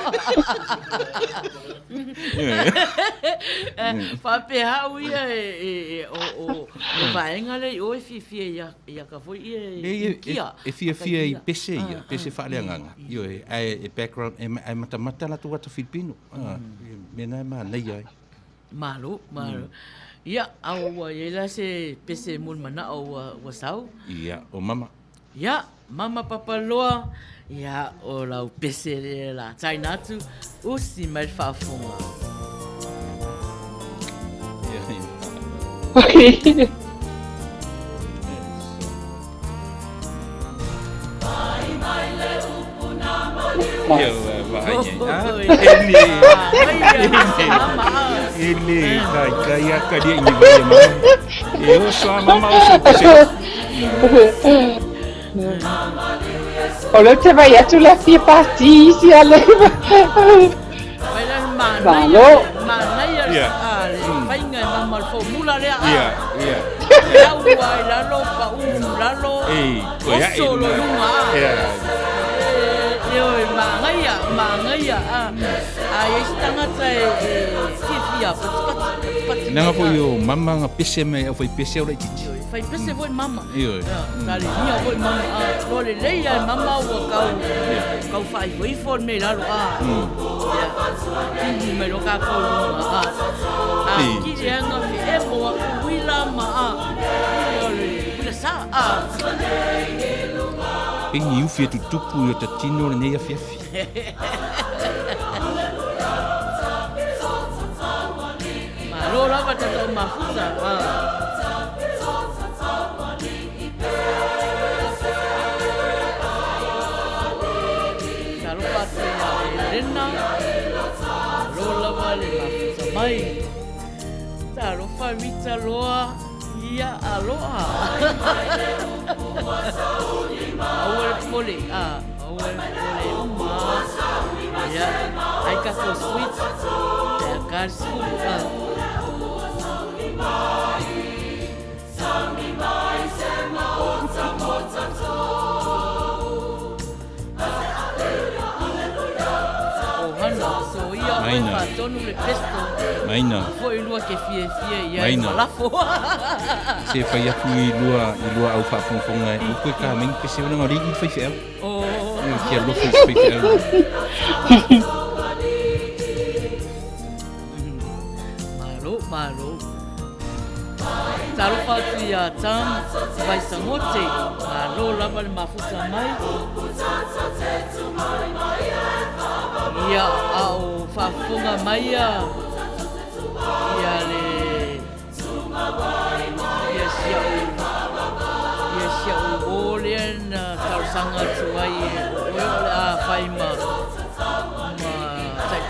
Pape hau ia o vaenga le o e fia ia ka foi ia kia. E fia i pese ia, pese fale nganga. Io e background e mata la tu wata Filipino. Mena ma nei ai. Malo. Ia, au ia se pese mul mana o wasau. Ia, o mama. Ia, mama papaloa. Ia, o lau pese la tainatu. Usi mai whaafonga. Okay. Ele kaya dia ini bagaimana? Eu só mama Olha te vai a tu la fia parti si ale. Malo. Manuia. Vai ngai mama fo mula le a. Ia. Au ai la lo pa la lo. Koya solo lunga. Yo Manuia. Ai estanga trai fia pat. Nanga po yo mama nga pese mai foi pese ora titi. Fai pese foi mama. Yo. Tali nia foi mama. Lo le leia mama o kau fai foi for me la lo a. Tingi me lo ka ko a. Ki nga fi e mo wila ma a. Yo le sa a. Pengi ufi tu tupu yo tatino ne ya fiafi. Malo la ba ta mafuta. Kalau pati Elena, lola vale mafuta mai. Taro famita loa, ia aloha. Awal pole, uma. Ya, ai kato sweet, ya karsu. Maina. Tonu le pesto. Maina. Foi lua que fie ia Lafo. Se fai aku i lua au fa fonga e ko ka men pese na ngari i fai fel. Que lo fai fel. Malo. Talo pati ya tam vai sangote. Malo lava le mafuta mai. Ia au fafunga mai ia le ia sia o olen tau sanga tuai a faima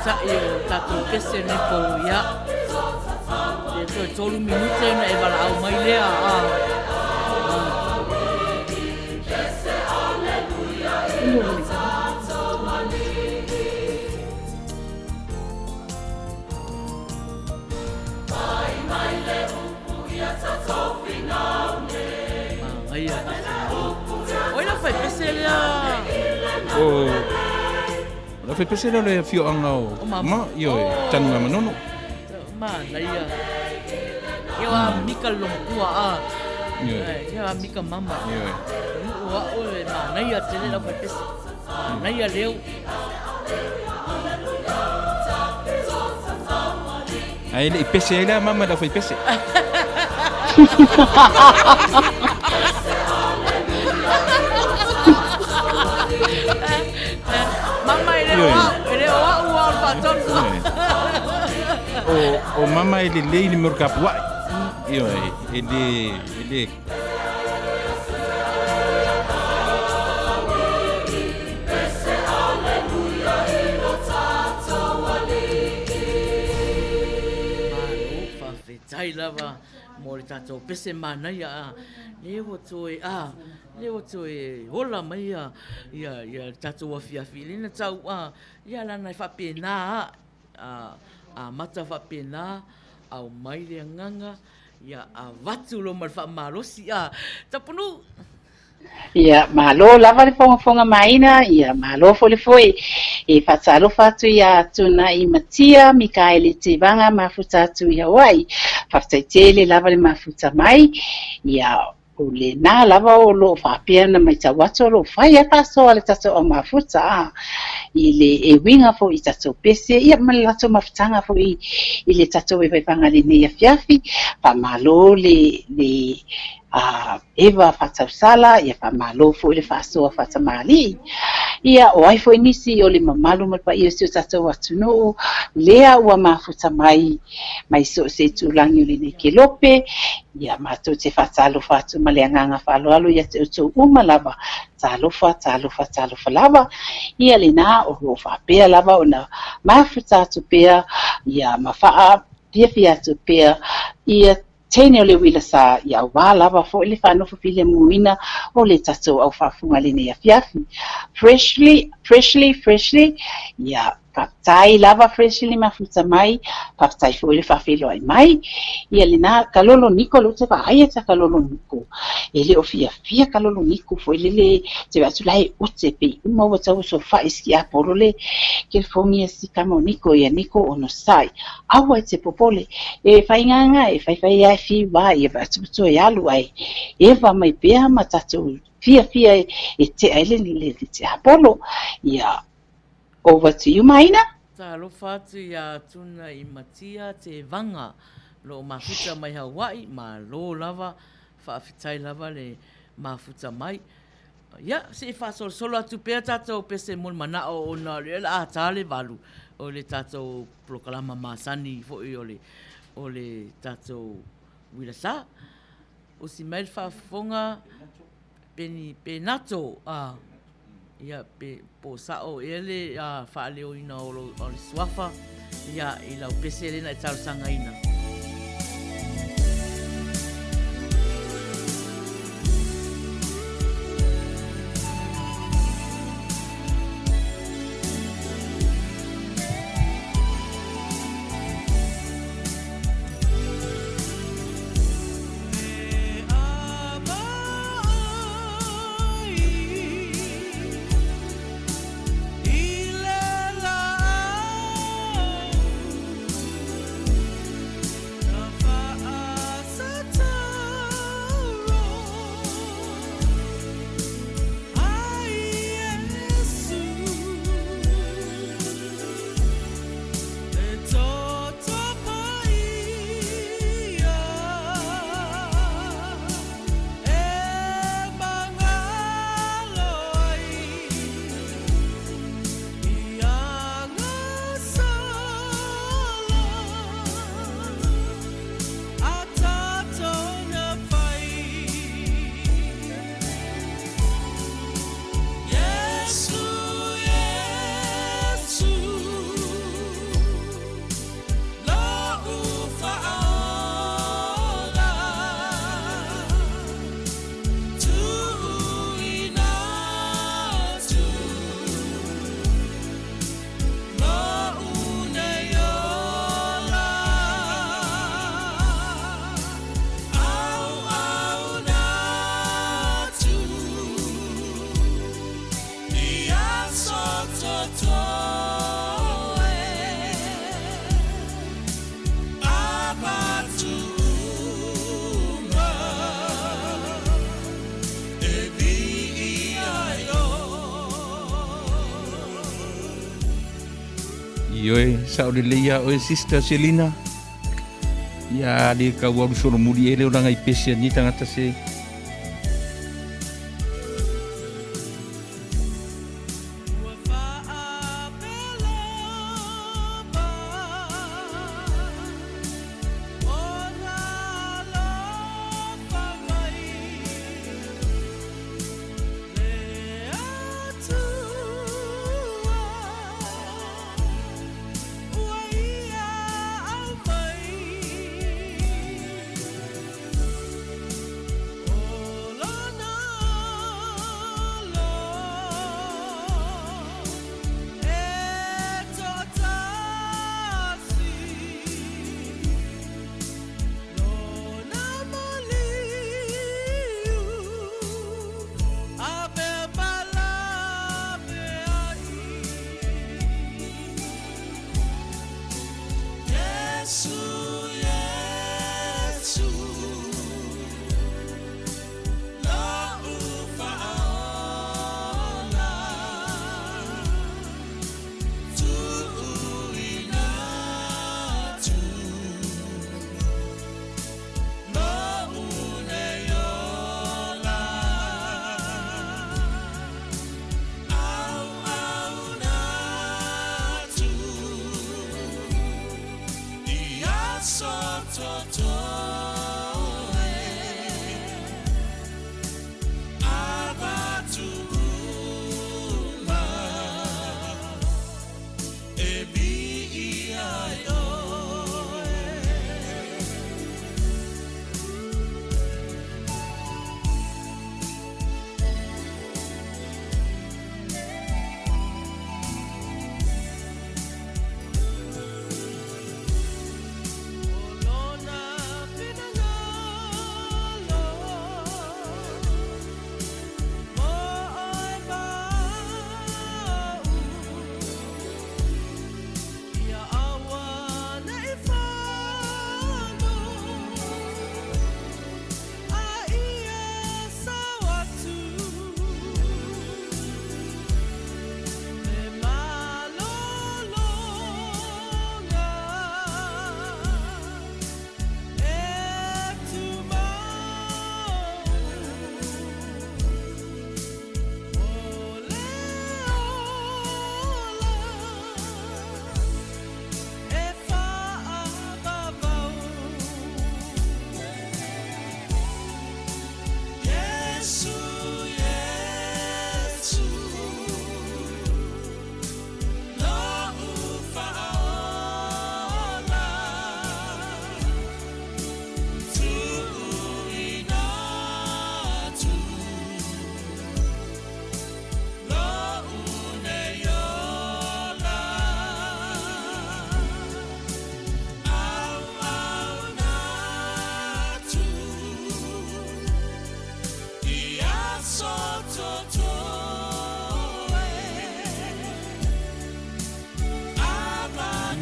tai o tatu pese ne po ia e tolu minute na e bala au mai lea Olha, foi pesselha. La fai pese le fio angau. Ma yo tanu manono. Manuia. Eu a mica longua a. Eu a mica mama. O Manuia tele la foi pese. Manuia leu. Aí ele pese ele a mama da foi pese. Mama ele o alfaton. O mama ele lei no capua. Ele whawhitai lava mo le tātou pese Manuia lewa toe lewa toe hola mai ia tātou awhiawhi lina tau ia lana i whapena mata whapena au mai le nganga ia watu lo mal whamalosi tapunu. Ia malo lava le fonga maina ia malo fo le foi e fatalo fatu ia tuna I matia Mikaele te vanga mafuta atu ia wai fafaitele lava le mafuta mai ia o le na lava o lo fapia na mai tawatu lo fai ata so le tato o mafuta I le e winga fo I tato pese ia malato mafutanga fo I le tato e vai vanga le ne fiafi pa malo le eva fatasala ia fa malo fo le faso fatamali ia o ai fo inisi o le mamalu ma pa ia se tato atu no lea ua mafuta mai so se tulangi le ne kelope ia mato te fatalo fatu maleanga falo alo ia te to uma lava talofa lava ia le na o lo fa pe lava ona mafuta tu pe ia mafaa pia tu pe ia tene o le wila sa ia wā lava fo le whanofo file muina o le tatou au whafunga le nea fiafi. Freshly, ia papai lava freshly mafuta mai, papai fo le whawhelo ai mai, ia le nā kalolo niko lo te whaia ta kalolo niko. E le o fia kalolo niko fo le te watu lai ute pe, uma wa tau so whaiski a porole, ke fongia si kamo niko ia niko ono sai. Awa te popole, e whainganga, e whai ai fi wa, e watu e alu ai, e wa mai pēha ma tatou fia e te aile le te apolo, ia over to you, Maina. Ta alofa atu ia tuna I matia te vanga lo mafuta mai Hawaii ma lo lava whaafitai lava le mafuta mai. Ia, se whasolo atu pēr tātou pese mon mana o na le tāle walu o le tātou proklama masani fo I o le tātou wilasa. O si mai whafonga penato ia po sao ele faale o ina o le swafa ia I lau pese lena I tausanga ina. Ioe, saoleleia oe Sister Selina. Ia le kaualu solomuli ele o langa I pese ni tangata se.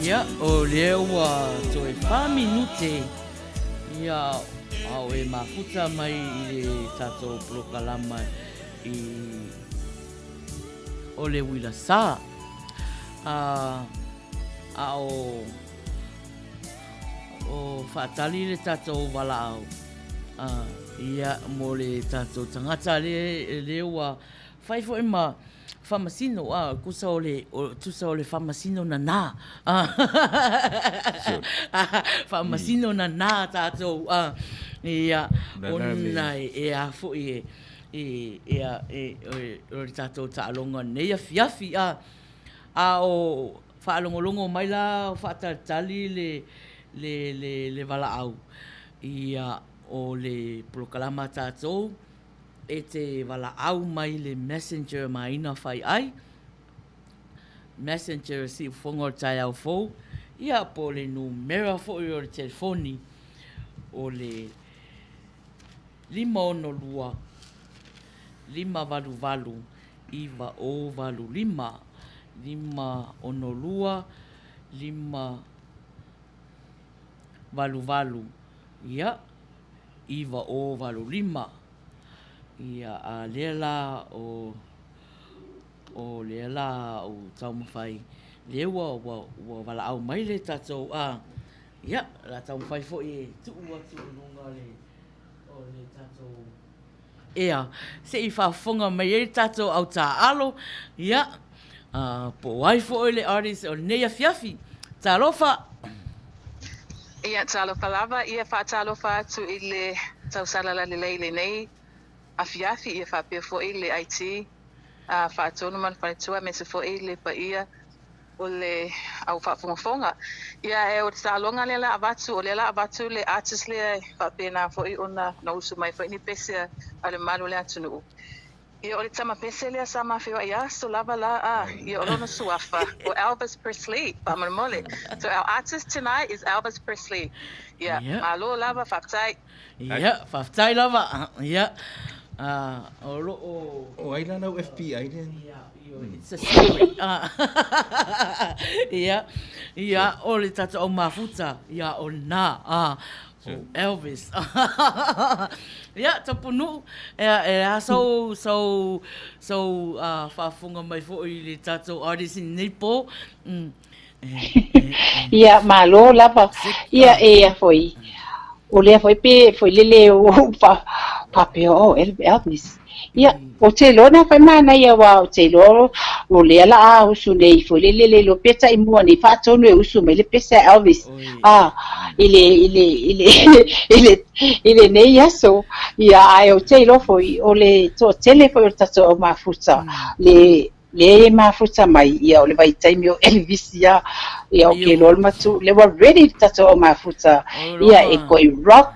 Ia, o leo a toe wha minute. Ia, au e mafuta mai i le tato prokalama i o le wila sa. O whaatali le tato wala au. Ia, mo le tato tangata leo a whaifo e ma famasino kusa o le famasino na na famasino na na tatou ia ona e a fo e o le tatou taalonga nei a fiafi a o faalongolongo mai la faatatali le vala au ia o le proklama tatou e te wala au mai le messenger maina whai ai. Messenger si whongo tai au fōu. Ia po le numera fōu i o le telefoni o le 512 522 iwa o valu 5 512 522 ia iwa o valu 5 ia a lela o lela o taumawhai lewa wa wala au mai le tatou ia la taumawhai fo e tuu atu nunga o le tatou ia se i whaafonga mai e tatou au tā alo ia po wai fo le artist o Neia Fiafi talofa ia talofa lava ia whaatalofa atu i le tausalala le leile nei a fiafi ia whapea fo i le IT whaatonu man whaetua me se fo i le pa ia o le au whaafongafonga ia e o te salonga le la avatu o le la avatu le artist le whapea na fo i ona na usu mai fo i ni pese a le malu le atunu ia o le tama pese le sa mawhiwa ia so lava la ia o lona suafa o Elvis Presley pa mole so our artist tonight is Elvis Presley ia malo lava whaptai ia whaptai lava ia o ai lana o FBI then it's a secret ia o le tata o mafuta ia o na o Elvis ia tapunu so whafunga mai fo i le tata o artist in Nipo ia malo lava ia e foi o le foi pe foi lele o papel Elvis ia o te lo na fai mana ia wa o te lo o le ala a usu nei fo le lo peta I mua ni fa tonu e usu me le pesa Elvis ile nei aso ia ai o te lo fo o le to tele fo o tato o mafuta le mafuta mai ia o le vai taimi o Elvis ia o ke lo matu le wa ready tato o mafuta ia e koi rock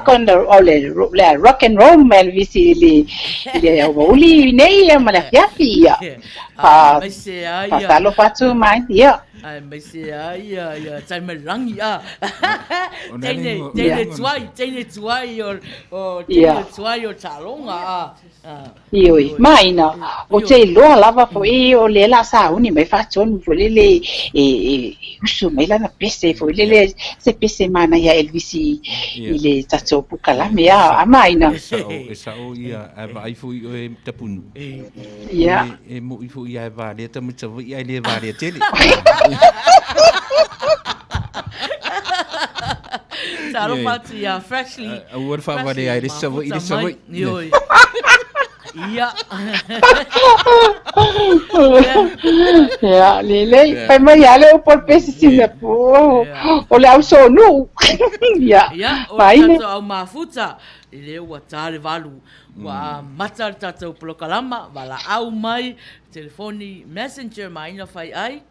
on the rock and roll Elvis ile uli nei ma la fiafi ia talo fatu mai ia ai mai se ai ia tai me rangi tene tuai o talonga Ioi, maina, o te loa lava fo o le la sa uni mai fatonu fo le usu mai lana pese fo le se pese mana ia Elvis ile tato pukalame a maina. Esa o ia ava ai fo I tapunu. Ia. E mo I fo ia ava le tamuta ia le va le tele. Taro fatu ia freshly. Awar fa va de ai le savo I le savo. Ia. Ya, lele, pai mai ale o por pesi Singapore. O le au sonu. Ya. Mai ne au mafuta. Ile wa tale valu. Wa mata tata polokalama wala au mai telefoni messenger mai na fai ai.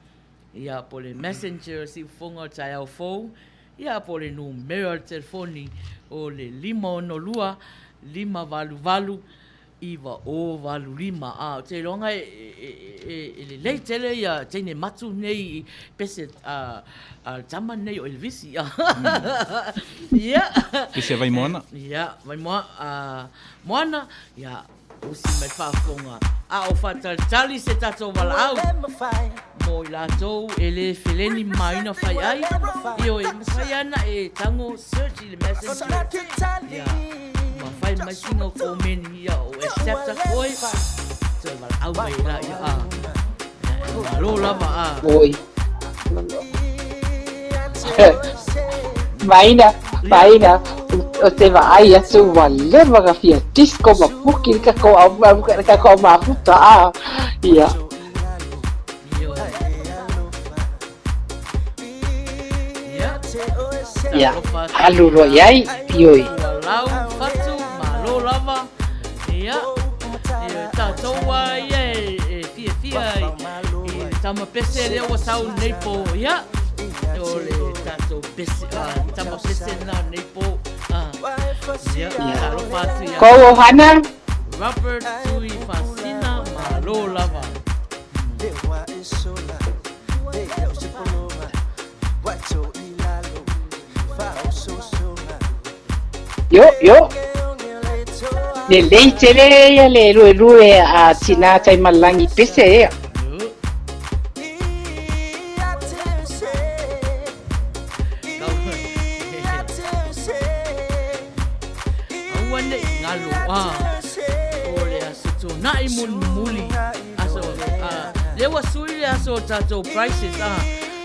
Ia po le messenger si fonga tai au fou. Ia po le numero telefoni o le 5 lima valu Iwa o walu lima te longa le lei tele ia tene matu nei pese tama nei o Elvis ia pese vai moana vai moana ia usi mai whaafonga o whatatali se tato wala au mo I latou ele feleni maina whai ai io masai ana tango search I le messenger ia fai mai singa o komeni ia o accepta koi so mal au mai la ia lo lava oi maina o te vai atu wale vaga fia disco ma puki ka ko ma puta ia ia aluro iai ioi lau fatu malo lava ia tatoa ia fia tama pese le o sau nei po ia o le tato pese tama pese na nei po ia talo fatu ia ko hana Robert tui fascina malo lava Yo. Le lei tele ia le lue a tina tai malangi pese ia. Awane ngalo o le aso nai muli aso le wasui aso tato prices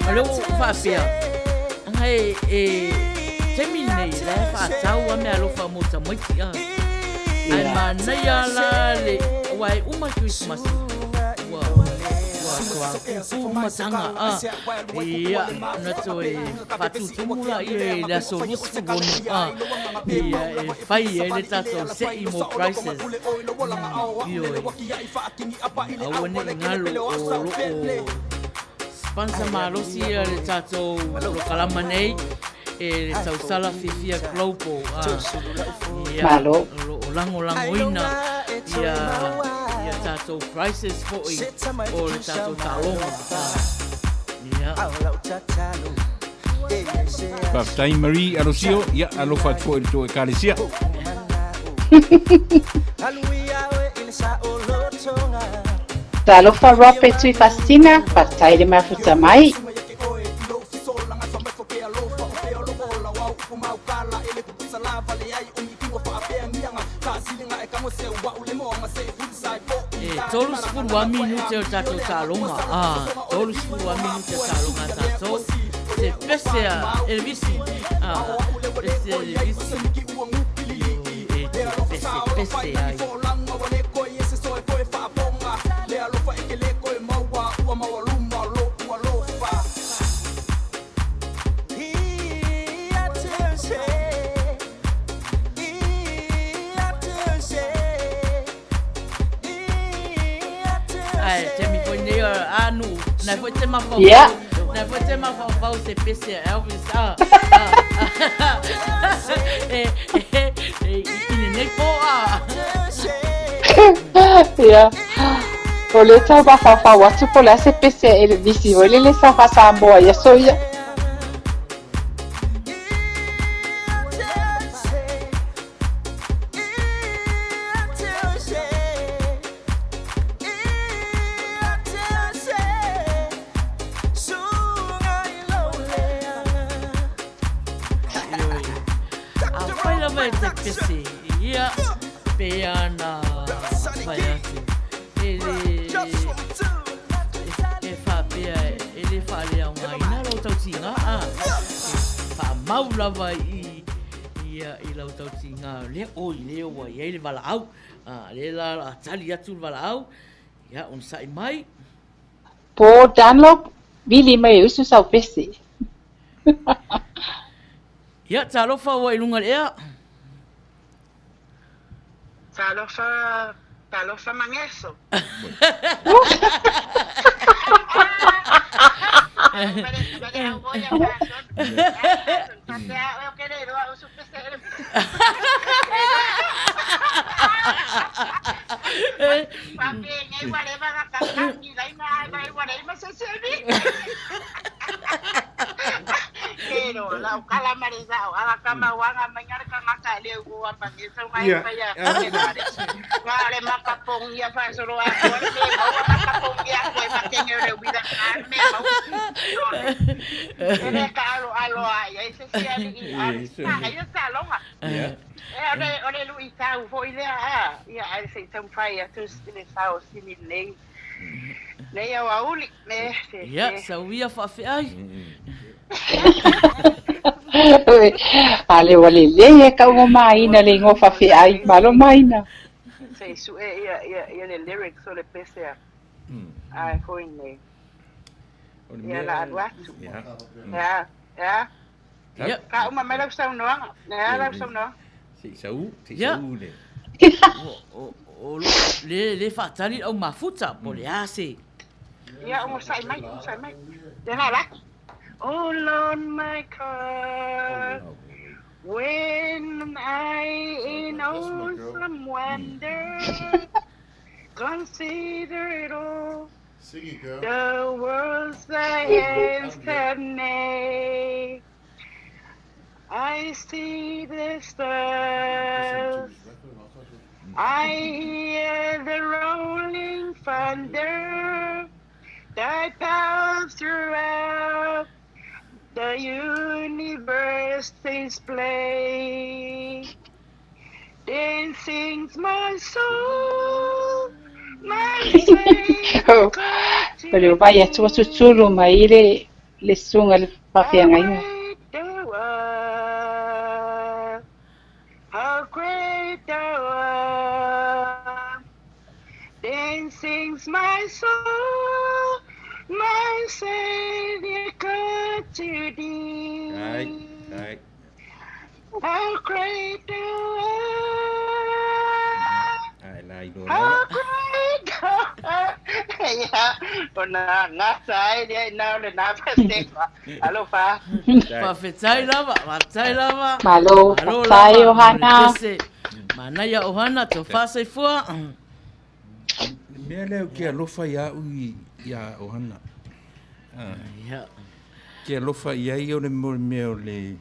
le fa pia ngai Terminei le fa tau a me alofa mota moiti ai Manuia la le wai uma Christmas wa uma tanga ia na to fatu tumula ia la so lusu bonu ia fai ele tato se imo prices io awone ngalo o sponsor malosi le tato lo kalamanei le tausala fifia global malo lango ina ia tato prices o le tato talonga Paftai Marie Arosio ia alo fat fo il to kalesia talo fa rope tui fascina paftai le mafuta mai Tolu sepuluh minute o tato talonga tolu sepuluh minute talonga tato se pese Elvis pese ai Na foi te mafau. Yeah. Na foi te mafau se pese Elvis. Ini nei po Ia. O le tau mawhawhau atu po le ase pese e le visi o le sa whasamboa ia soia. Ia peana vai atu ele fa pea ele fa le au mai na lo tau tinga fa mau lava ia i lo tau tinga le oi le o ia le vala au le la tali atu vala au ia on sai mai Po Dunlop vili mai usu sau pese. ia talofa o i lunga lea Talofa mangeso. Pero la calamarizao, ala kamawanga manyara kangaka le go apang so ngai pa ya. Ngale makapong ya fa solo ako le makapong ya ko makenyo le wida me mau. Ele kalo alo ai se sia ni ai sa longa. Ole lu itau foi le ya ai se tam fai ya tu le sao sini le. Le ya wauli me. ia sauia fa fe ai Ale wale le ka o mai na le ngofa fe ai malo mai na. Sei su ia le lyrics o le pese ai foi ne. Ia la watu. Ya. ia Ka uma mela sau no. Ya la sau no. Si sau le. o le fa tali au mafuta po le ase Ya umo sai mai. Ya la. All on my car, when I in awesome wonder, consider it all, the world's thy hands have made. I see the stars, I hear the rolling thunder that pounds throughout the universe display. Then sings my soul, my Savior. Pero vaya tu susuru mai le sunga le pafianga ina. How great thou art. Then sings my soul, my Savior, come to thee. Right. How great thou art. How great thou art. Ya, ona ngasai dia now le na peste. Alo fa. fa fetai lava Malo sai Ohana. Manuia Ohana to fa sai fua Mea leo ke alofa ia ui ia Ohana. ia Ke alofa ia i o le meo le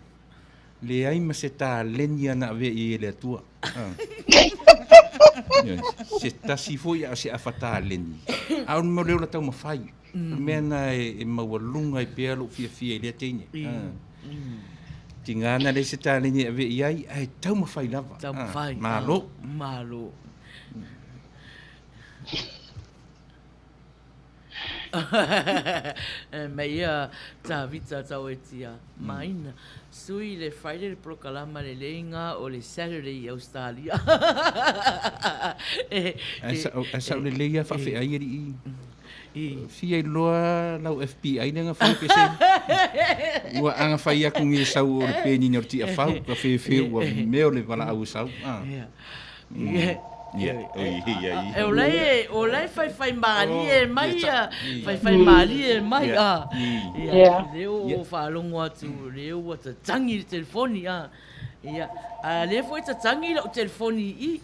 ai ma se tā leni ana ave i le atua. Se tasi fo ia se awhata leni. Au mo leo la tau mawhai. Mea na e mawalunga i pēa lo fia i lea teine. Tingana le se tā leni ave i ai tau mawhai lava. tau fai Malo. Me ia ta vita tau e tia maina sui le Friday le prokalama le leinga o le Saturday i Australia Asa le leia whawhi ai eri i fia i loa lau FBI nga whai pese ua anga whai aku ngi sau o le pēni ni o ti a whau ka whewheu ua meo le wala au sau Ia, ia. O lai fai mali e mai fai mali e mai ia leo whalongo atu leo wa ta tangi le telefoni ia le foi ta tangi le telefoni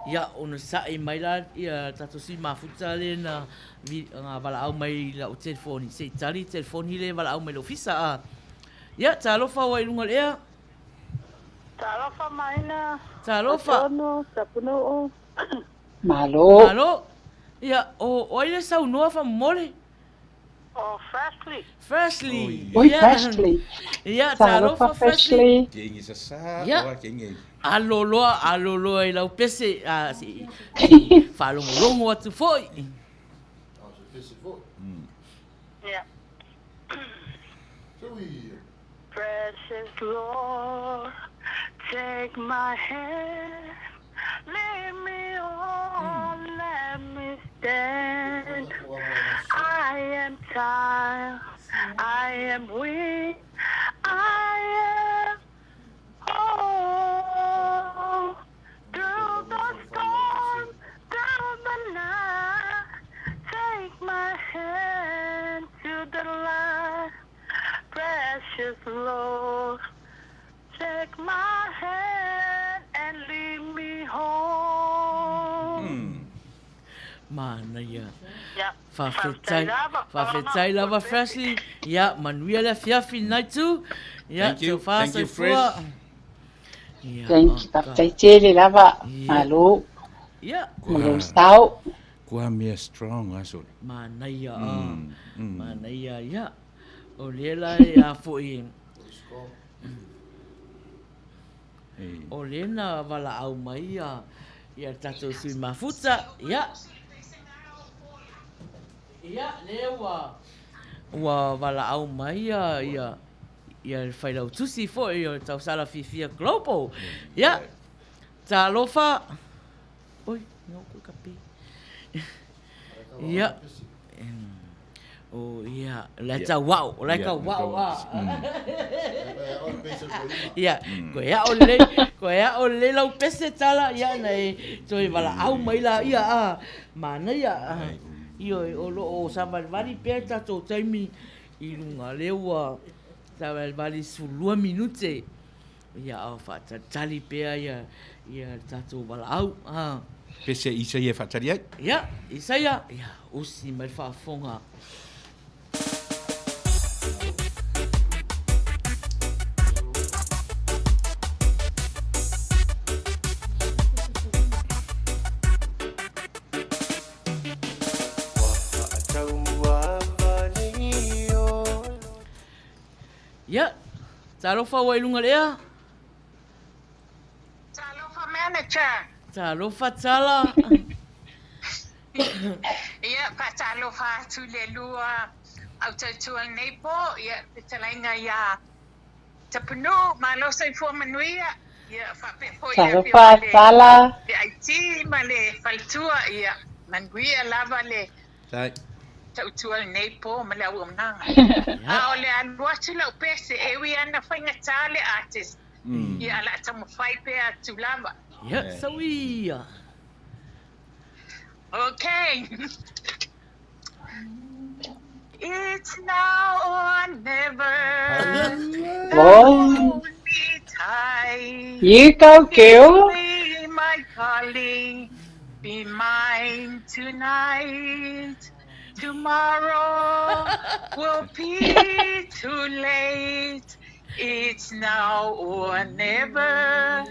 ia ona sai mai la ia tato si mafuta le na wala au mai la o telefoni se tali telefoni le wala au mai lo fisa ia talofa wa ilunga lea Talofa maina. Talofa. Tapunuu. Malo. Malo. Ia, o ile sau noa fa mole. Freshly. Freshly. Oi, Freshly. Ia, talofa freshly. Ke ingi sasa, Ia. ke ingi. Aloloa i lau pese. Whalongolongo atu foi. Yeah. Precious Lord, take my hand, lead me on, let me stand. I am tired, I am weak, I am whole. Through the storm, through the night, take my hand to the light. Precious Lord, take my hand and lead me home. Manuia. Yeah. Whawhetai lava freshly. Ia, Manuia le fiafi nai tu. Ia, Thank you. so far Thank you, so Fresh. far. Thank you, Taptai Tele lava. Malo. Ia. Malo stau. Kua mea strong aso. Manuia. Manuia, ia. O lela e a foi. O lena wala au mai ia tato sui mafuta. Ia. Ia, lewa. Ua wala au mai ia whai lau tusi fo i o tau sala fifia global. Ia. Ta lofa. Oi, ngoko kapi. Ia. Oh ia, like wow. Ia, ko ia ole lau pese tala ia nei toi wala au mai la ia mana ia. Io o lo o samalvari pe tato taimi i lunga lewa samalvari su 2 minute. Ia o fa tali pe ia tato wala au Pese isa ia fatari ai. Ia, isa ia usi mai fa fonga. Ya, talofa wa ilunga lea. Talofa manager. Talofa tala. Ia, pa talofa tulelua au tautua neipo. Ia, talainga ia Tauanuu, malo sa ifua Manuia. Ia, whapepo ia. Talofa tala. Le aiti, ma le faltua ia. Manuia lava le. Tai. Tautua nei po ma le au nanga. O le aluatu lau pese e wi ana whainga tale artist. Ia ala tamu whai pe atu lava. Ya, sawia. Okay. It's now or never. Oh. Hold me tight. You go, girl. Be my calling. Be mine tonight. Tomorrow will be too late. It's now or never.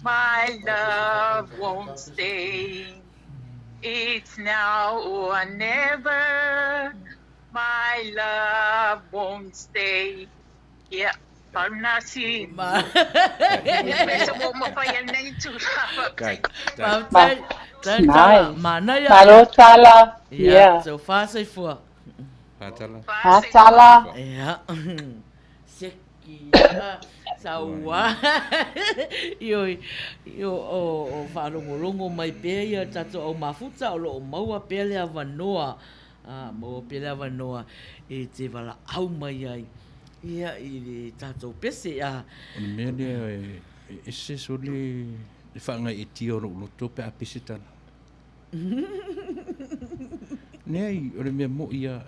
My love won't stay. It's now or never. My love won't stay. Yeah. Parnasi. Pesa mo mapayal na ito. Nice. Mana ya? Talo tala. Ya, so far sai fua. Patala. Patala. Ya. Seki. Sawa. Yo o whalongolongo mai pe ia tato o mafuta o lo o maua pe lea wanoa. Maua pe lea wanoa e te wala au mai ai. Ia I le tātou pese a. O le mea lea e se so le whaangai e tia o loto pe a pese tala. Nei, o le mea mo ia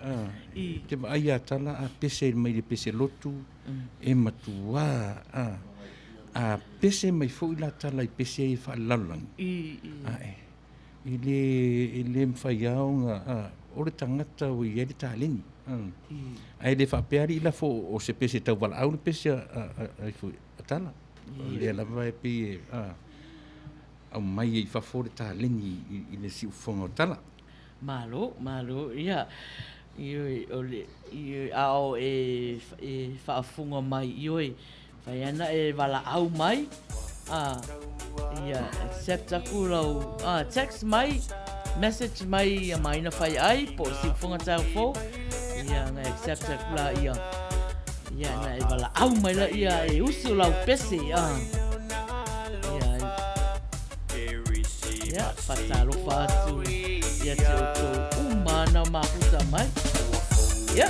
te ai a tala a pese mai le pese lotu e matua a pese mai fo ila tala I pese I whaalalangi. I le mwhai au nga o le tangata o I ele tāleni. Ai le whapeari ila fo o se pese tau wala au le pese ai fo a tala. Le lava e pe au mai I whafore tāleni I le si ufonga o tala. Malo, ia. I ao e whaafunga mai I oi. Whai ana e wala au mai. Ia, accept aku lau. Text mai, message mai mai na whai ai. Po si ufonga tau fo. Ia, nga accept aku la ia. Ia, na e wala au mai la ia e usu lau pese. Ia, whatalo whatu. Ia te oto umana mahuta mai. Ia.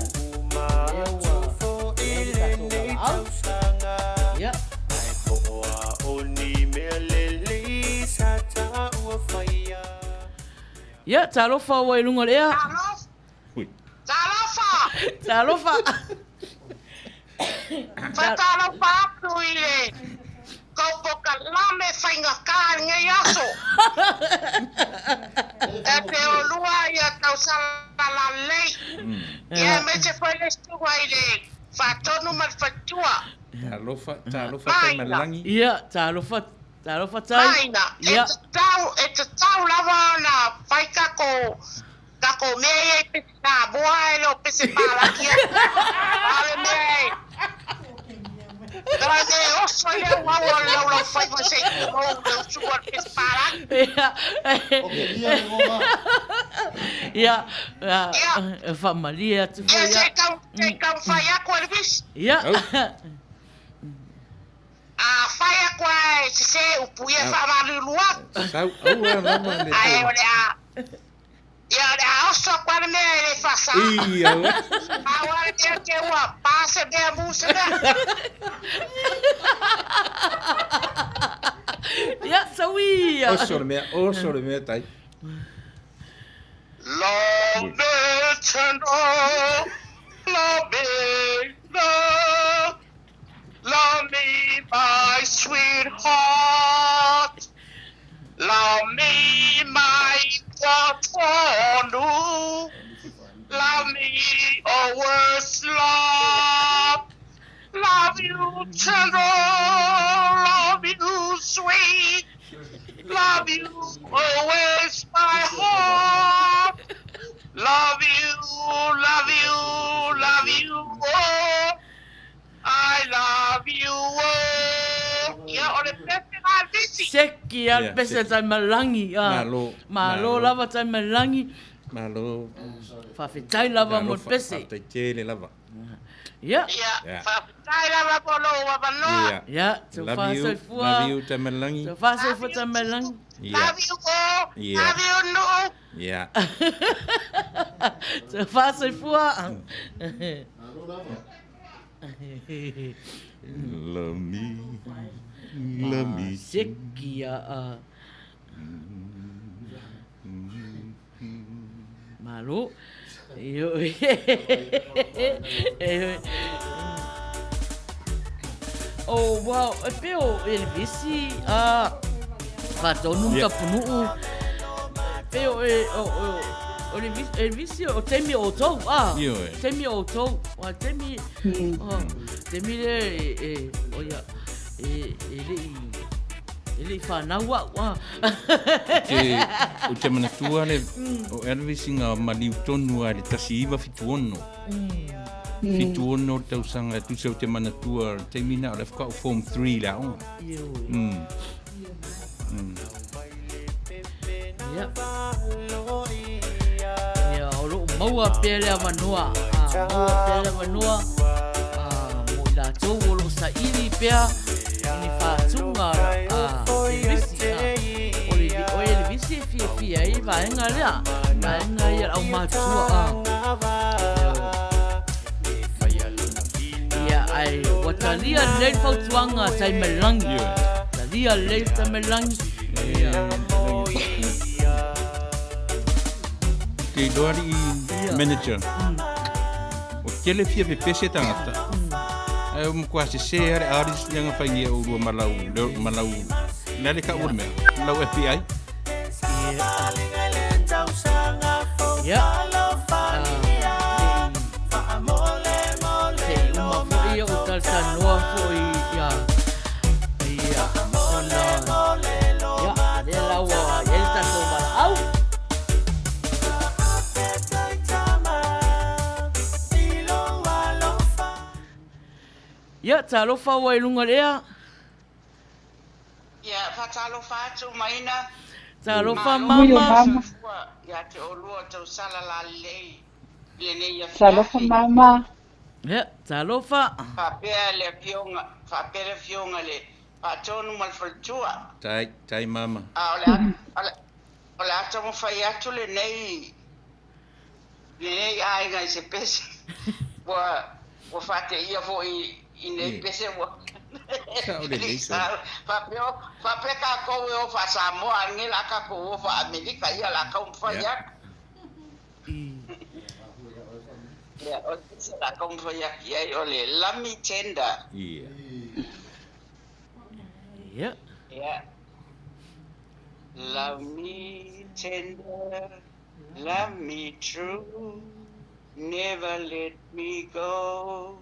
Ia. Ia, talofa ua I lunga lea. Talofa. Whatalofa atu I le. Kaupoka lame whainga kāringa I aso. E te o lua ia tau salala lei. Ia me te whaile stua I le. Whatonu mal whatua. Talofa tai malangi. Ia, talofa tai. Maina, e te tau lava na whaikako. Kako mea I pisi nā boa e lo pisi pārakia. Ale mea. Kaya de oso ia wawa lau whai masei mo leu suar pisi pārakia. Ia, whamalia tu whai. Ia, te kau whai ako e visi. Ia. Whai ako e se upu ia whamarulua. Ai ole a. Ia le oso kwa mea e le whasa. Ia. Awale mea ke ua pāse mea mūse mea. Ia, sawia. Oso le mea tai. Love tender, love me, love me, my sweetheart. Love me, my Tauanuu. Love me, always love. Love you tender, love you sweet. Love you always, my heart. Love you, love you, love you, oh. I love you, oh. Yeah, on the best I've Seki al pese tai malangi. Malo lava tai malangi. Malo. Whawhitai lava mo pese. Whawhitai tele lava. Ia. Whawhitai lava polo wapanoa. Ia, te whasoi fua. Love you tai malangi. Te whasoi fua tai malangi. Love you, oh. Love you, no. Ia. Te whasoi fua. Love me. Seki Malo. Oh, wow. E peo Elvisi whatonu ka punuu. Peo Elvisi o temi o tau. Temi o tau. Temi le oia. Ele whanau wa. O te manatua le o Elvis nga maliu tonu a le tasi iwa fituono. Fituono tau sanga tu se o te manatua te mina o le whaka o Form 3 la o. Ia, o loo maua pele a Manuia. Maua pele a Manuia. Mo I la tau o loo sa iri pea. Ini whātunga o Elvisi e fia I vaenga lea. Vaenga I au mātua. Ia, lia le fautuanga tai melangi. Ta lia le tai melangi. Ke doari manager. O kele fia pe pese tangata. Ai o mkwa se aris yang fangi o malau. Nale ka urme. Lau FBI. Ya. Ia o talta noa foi ia. Ia. Ona. Ya, de la wa, el tato mala. Au. Ya, talofa wa ilunga lea. Ya, fatalofa tu maina. Talofa Muyo mama. mama. Ya te olua tau sala la lei. Le ya Talofa mama. Ya, talofa. Papea le fionga, papea fionga le. Patonu mal faltua. Tai mama. Ola ata mo fai atu le nei. Le nei ai ngai se pese. Wa fate ia fo I nei pese wa. Papea ka ko o fa Samoa ngela ka ko o fa Amerika ia la ka un fai atu. Ya, o la como foi aqui aí, olha, lami tender. Ya. Yeah. Love me tender, love me true, never let me go.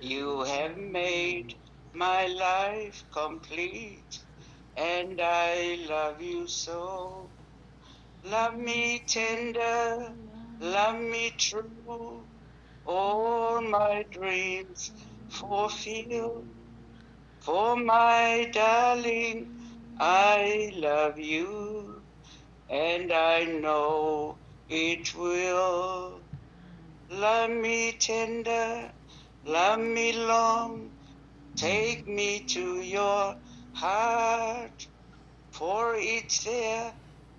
You have made my life complete, and I love you so. Love me tender, love me true, all my dreams fulfill. For my darling, I love you, and I know it will. Love me tender, love me long, take me to your heart, for it's there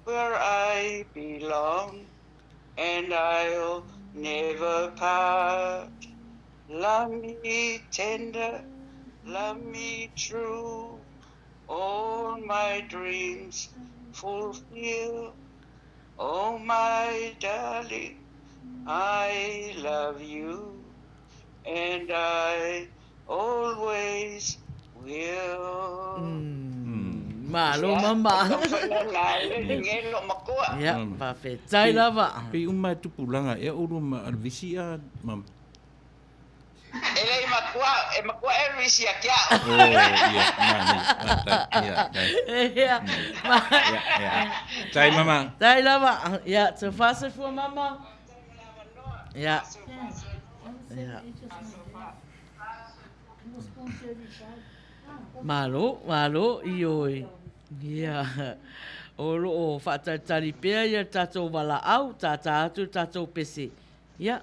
where I belong, and I'll never part. Love me tender, love me true, all my dreams fulfill. Oh my darling, I love you, and I always will. Malo mama. Ya, pafe. Tai lava. Pe uma tupulanga e uruma alvisia mam. Ele makua Elvis ya kia. Oh, iya, Ya. Tai mama. Tai lava. Ya, te fase for mama. Ya. Ya. Malo, ioi. Ya. Olo o whaatatari pēr ia tātou wala au, tātou pese. Ya.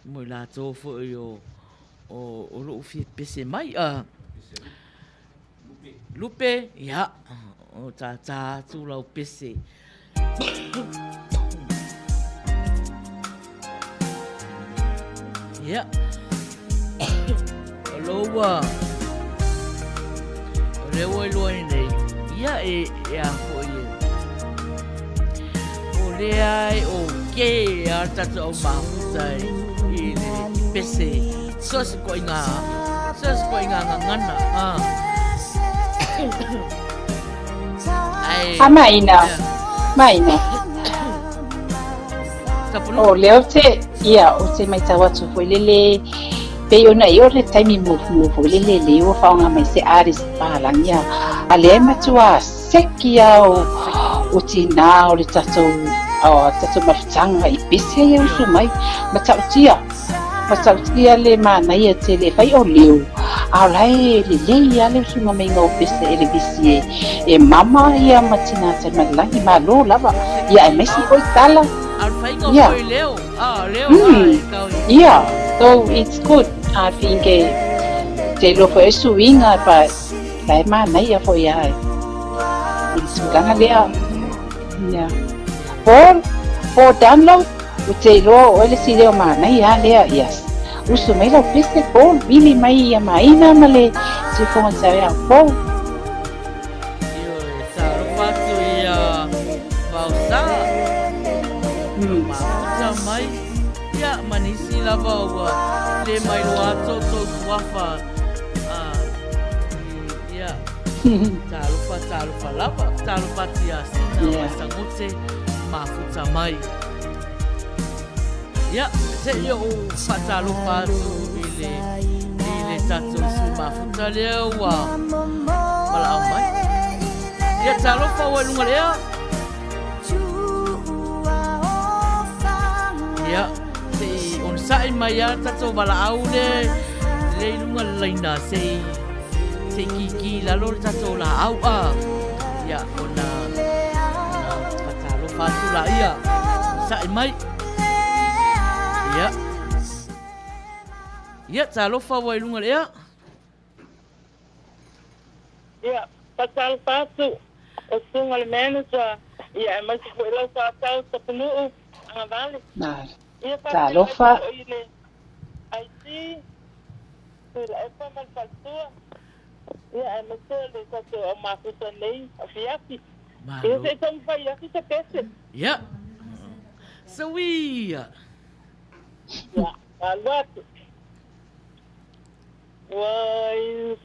Mo la tō fo o lo fi pese mai. Lupe, ya. O tātou lau pese. Ya. Aloha. Lewa loa nei. Ia e a fo ia. O leai o ke a tatu au mahutai I le pese. Sos ko inga ngana. Maina. O leo te o te mai tawatu foi lele pe ona I le taimi mo foi lele o faunga mai se aris palangia ale matua sekia o tina o le tatou mafutanga I pese ia usu mai matautia le Manuia te le fai o leo a lai le ia le usu mai ngau pese ele bisi e mama ia matina te malangi malo lava ia e mesi o tala. Yeah. Yeah, so it's good. I think they look for a swing, but like Manuia for ya. It's gonna be yeah. For download, we say low, well, see the Manuia there, yes. usu mai lau pese po vili mai ia maina ma le sifonga sai a po Io saro fatto ia pausa. Ma mai ia manisi lava ua le mai loa to suafa. Ia talufa lava talufa tia sina sangote mafuta mai. Ia se io fatalufa ile tato si mafuta lea ua pala mai. Ia talufa ua lunga lea. Ia se on sai mai ia tato wala au le lunga laina se kiki lalo tato la au a. Ia ona fatalufa tu la ia sai mai. Ia talofa wai lunga lea. Ia, patal patu. O sunga le manager. Ia, masi ko ilau sa tau sa Pulou. Anga vale. Ia, talofa. I see. Ila epa man paltua. Ia, masi le sato o mafuta nei. A fiapi. Ia, se tamu pa iaki sa pese. Ia. Sawia. Ia, aluatu. Wise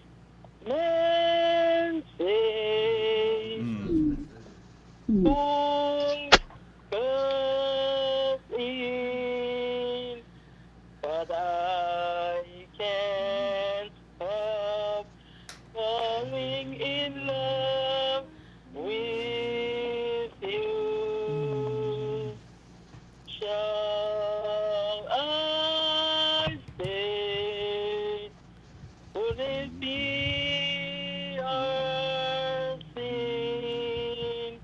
men say, "Fool goes in," but I can't help falling in love with you. Shall I stay? Would it be a sin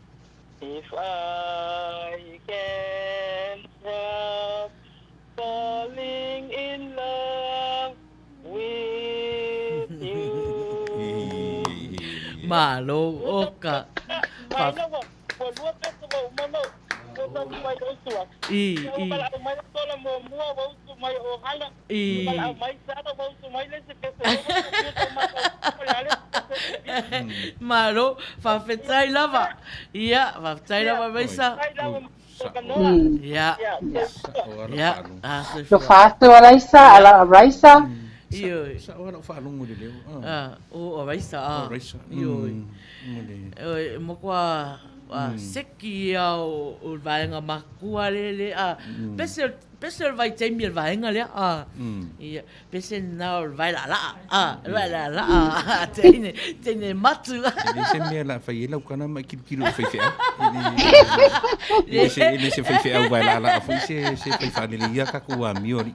if I can't help falling in love with you? Malo oka. Malo, whawhetai lava. Ia, whawhetai lava meisa. Ia. Ia. lo fato a raisa Io. Sa ora whaalungu le leo. O raisa. Io. Mo kwa seki o vaenga makua le pese vai taimi vaenga le ia pese na vai la tene matu Ele se me la fai la kana ma kilo fai fea. Ele se fai fea vai la foi se fai fa le ia ka ku amiori.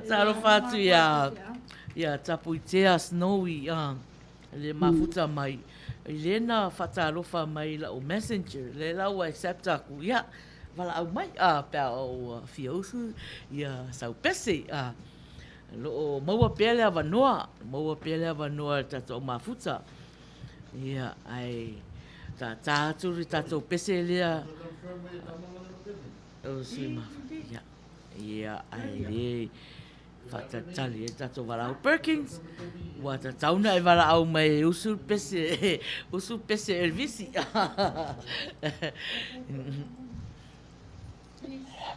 Taro fatu ia tapuitea snowy le mafuta mai. Ilena fatalofa mai la o messenger le la o accept aku ia wala au mai pa o fiosu ia sau pese lo maua pele avanoa tato mafuta ia ai tato pese lea o si mafuta ia ai le fatatali tato wala au Perkins wata tauna e wala au mai usul pese Elvisi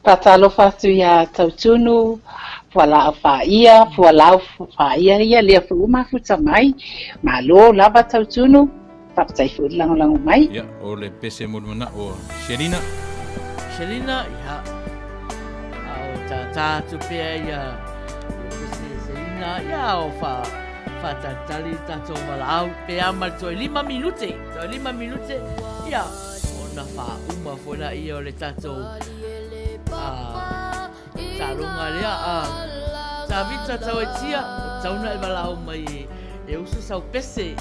patalo fatu ia tautunu wala faia ia le fu mafuta mai malo lava tautunu fatai fu lango mai Ya, o le pese mulmana o Shelina ia au tatu pea ia ia o fatatali tato wala au pea mal toi 5 minute ia ona uma fona ia o le tato talunga lea tavita tauetia tauna e wala au mai e usu sau pese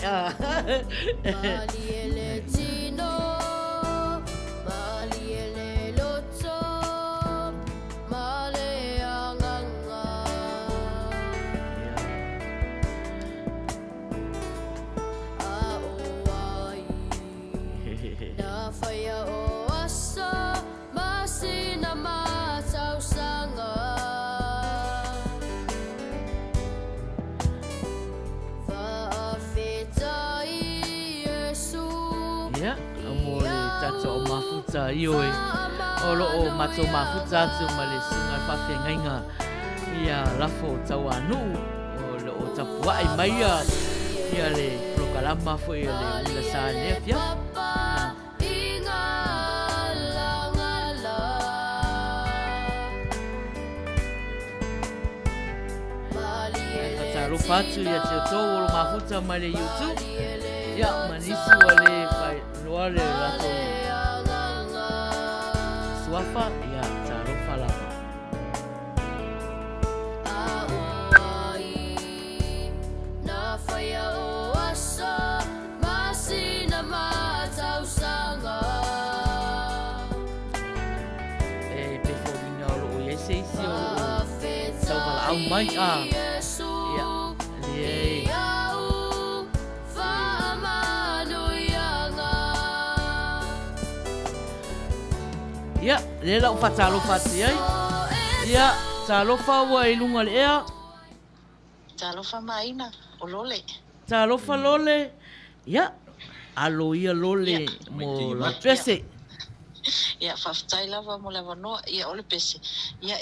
Faya o asa masina matau sanga mafuta ioe. Olo o mato mafuta atu ma le sunga whawhengainga. Ia Lafo Tauanuu. Olo o tapua ai mai ia le prokalama fo ia le ula sa nea fia. Taro fatu ia te tō olo mafuta mai le YouTube. Ia manisi wa le whai loa le rato suafa ia taro whalama. E peforina olo o ieseisi olo tau wala au mai Ia, lela o whatalofa te ai. Ia, talofa ua i lunga le ea. Talofa maina, o lole. Talofa lole. Ia, alo ia lole mo la pese. Ia, whaftai lava mo lava noa, ia ole pese. Ia,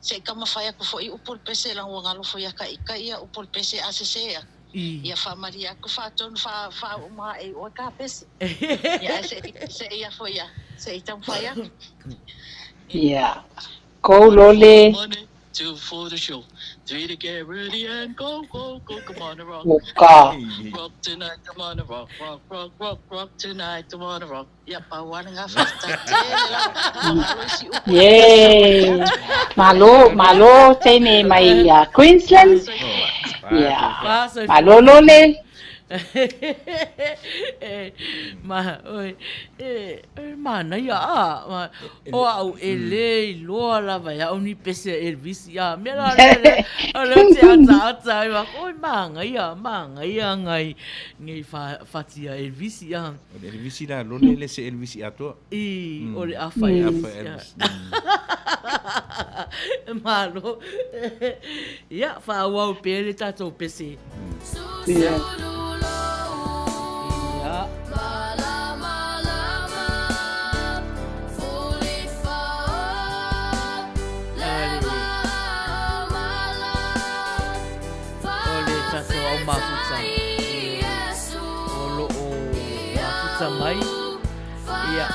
se kama whai aku fo i upol pese lang wangalo fo ia ka ika ia upol pese asese ia. Ia whamari aku whatonu wha uma e o ka pese. Ia, se ia fo ia. Se itam whai aku. Ia, kou lole. 2 for the show. 3 to get ready and go, go, go. Come on and rock. Oka. Rock tonight, come on and rock, rock, rock, rock, rock tonight, come on and rock. Yep, I want to have Yay! Malo, tene mai Queensland. Yeah. Malo lole. Mana ia o au ele loa lava ia oni pese Elvis ia mera le te ata ia oi manga ia ngai fatia Elvis ia Elvis la lole le se Elvis ato ole afa Elvis malo ia fa wa pele tato pese ia mafuta olo o mafuta mai ia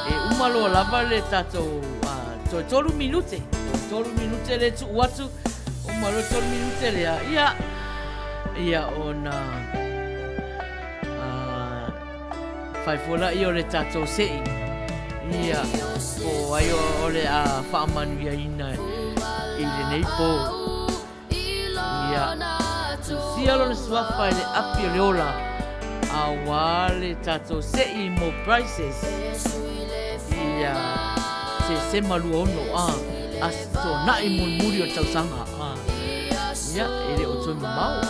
e umalo lava le tato tolu minute le tu watu umalo 3 minute le ia ona faifola io le tato sei ia o aio ole a Manuia ina ile nei po ia sia lo swafa le api le ola awale tato sei mo prices ia se malu ono asto na imul muri o tausanga ia ele o tonu mau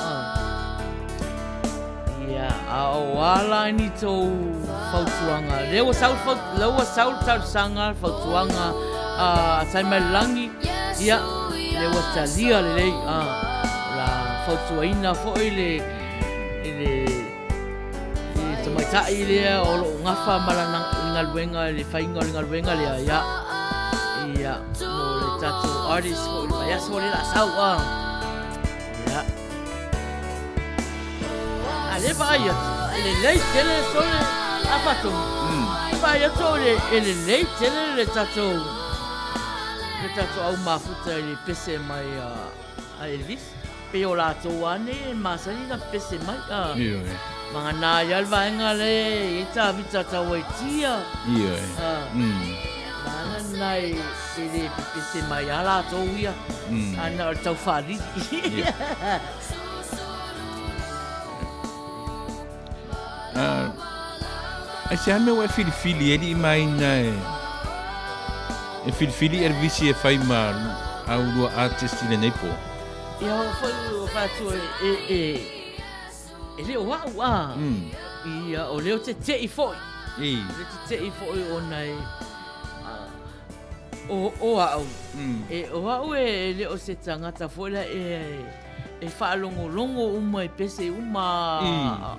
ia awala ni to fautuanga lewa saul tausanga fautuanga sai malangi ia lewa talia le fautuaina fo ele tamaita ile o ngafa malana ngaluenga le fainga ngaluenga le ia mo le tato artist fo le ya so le la sau ia ale vaya le lei tele so le apato vaya so le lei tele le tato au mafuta le pese mai a Elvis pe o la toane masani na pese mai mga nayal vaenga le ita vita tawaitia mga nai ele pese mai ala toia ana tau fali se ame o filifili ele mai na e filifili Elvis e fai ma au lua artist le nei po ia foi o fatu ele o ia o leo te i foi te i foi o nai o au o au ele o se tangata foi la e fa longo uma e pese uma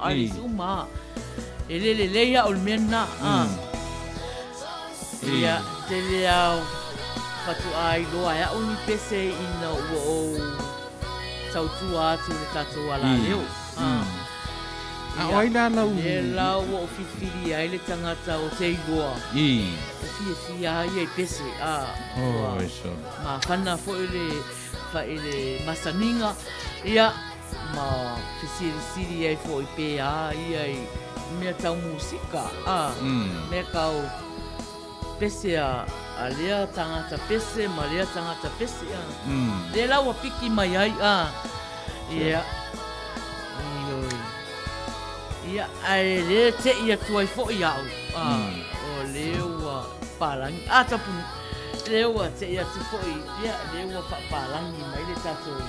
ai uma le ia o le mena. Ia, te lea whatu ai loa ea uni pese ina ua o tautua atu le tatou ala leo. Ai nā lau. Le lau o whiwhiri ai le tangata o te iloa. E fia ai ai pese. Eso. Ma whana fo le masaninga. Ia, ma fisiri ai fo i pēa ai mea tau musika. Mea kau pese a lea tangata pese, ma lea tangata pese. Le lau a piki mai ai. Ia. Ia, ai le te ia tuai fo i au. O leo palangi. Tapunu. Leo te ia tu fo i. Ia, leo palangi mai le tatou.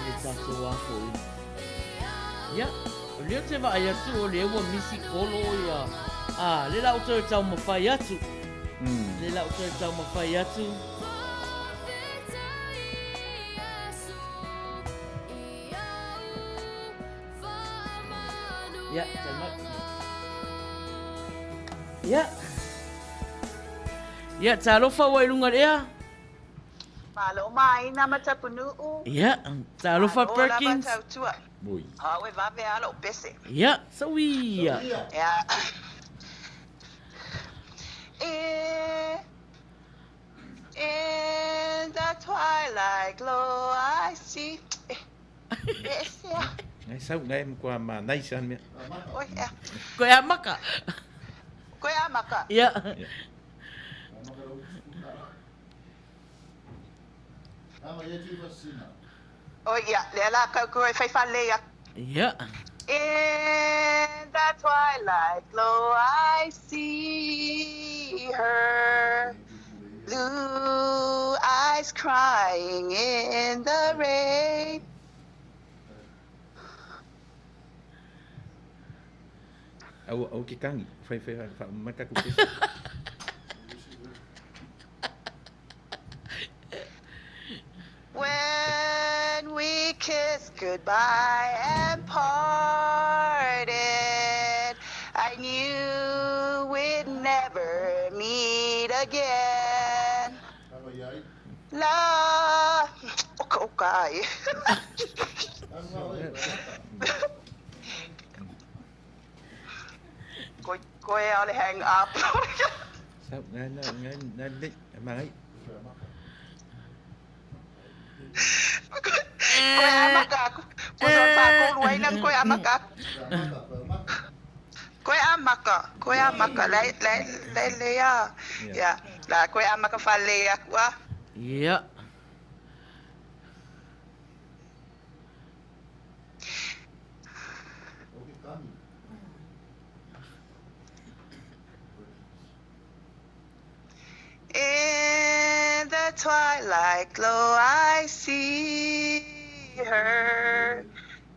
Le tatou afo i. Ia, o leo te vai atu o leo misi kolo ia. Le lau te tau mawhai atu. Le lau te tau mawhai atu. Ya, selamat. Ya. Ya, talofa wa ilunga ea. Malo mai na Pulou. Ya, talofa Perkins. Boy. We va ve alo pese. Ya, sawi ya. Ya. In the twilight glow I see. Yes, yeah. Sao nãy em qua mà nay san mẹ. Ôi ya. Koe amaka. Koe amaka. Ya. Oh ya, le la ka ko fai fa le ya. Ya. In the twilight glow I see her. Blue eyes crying in the rain. Au ke kangi, fai maka ku pese. When we kissed goodbye and parted, I knew we'd never meet again. La, okay. Koe ole hang up. Sao ngai dik mai. Koe amaka. Koe pa ko ruai nang koe amaka. Koe amaka le ya. Ya, la koe amaka fa le ya kwa. Ya. In the twilight glow I see her,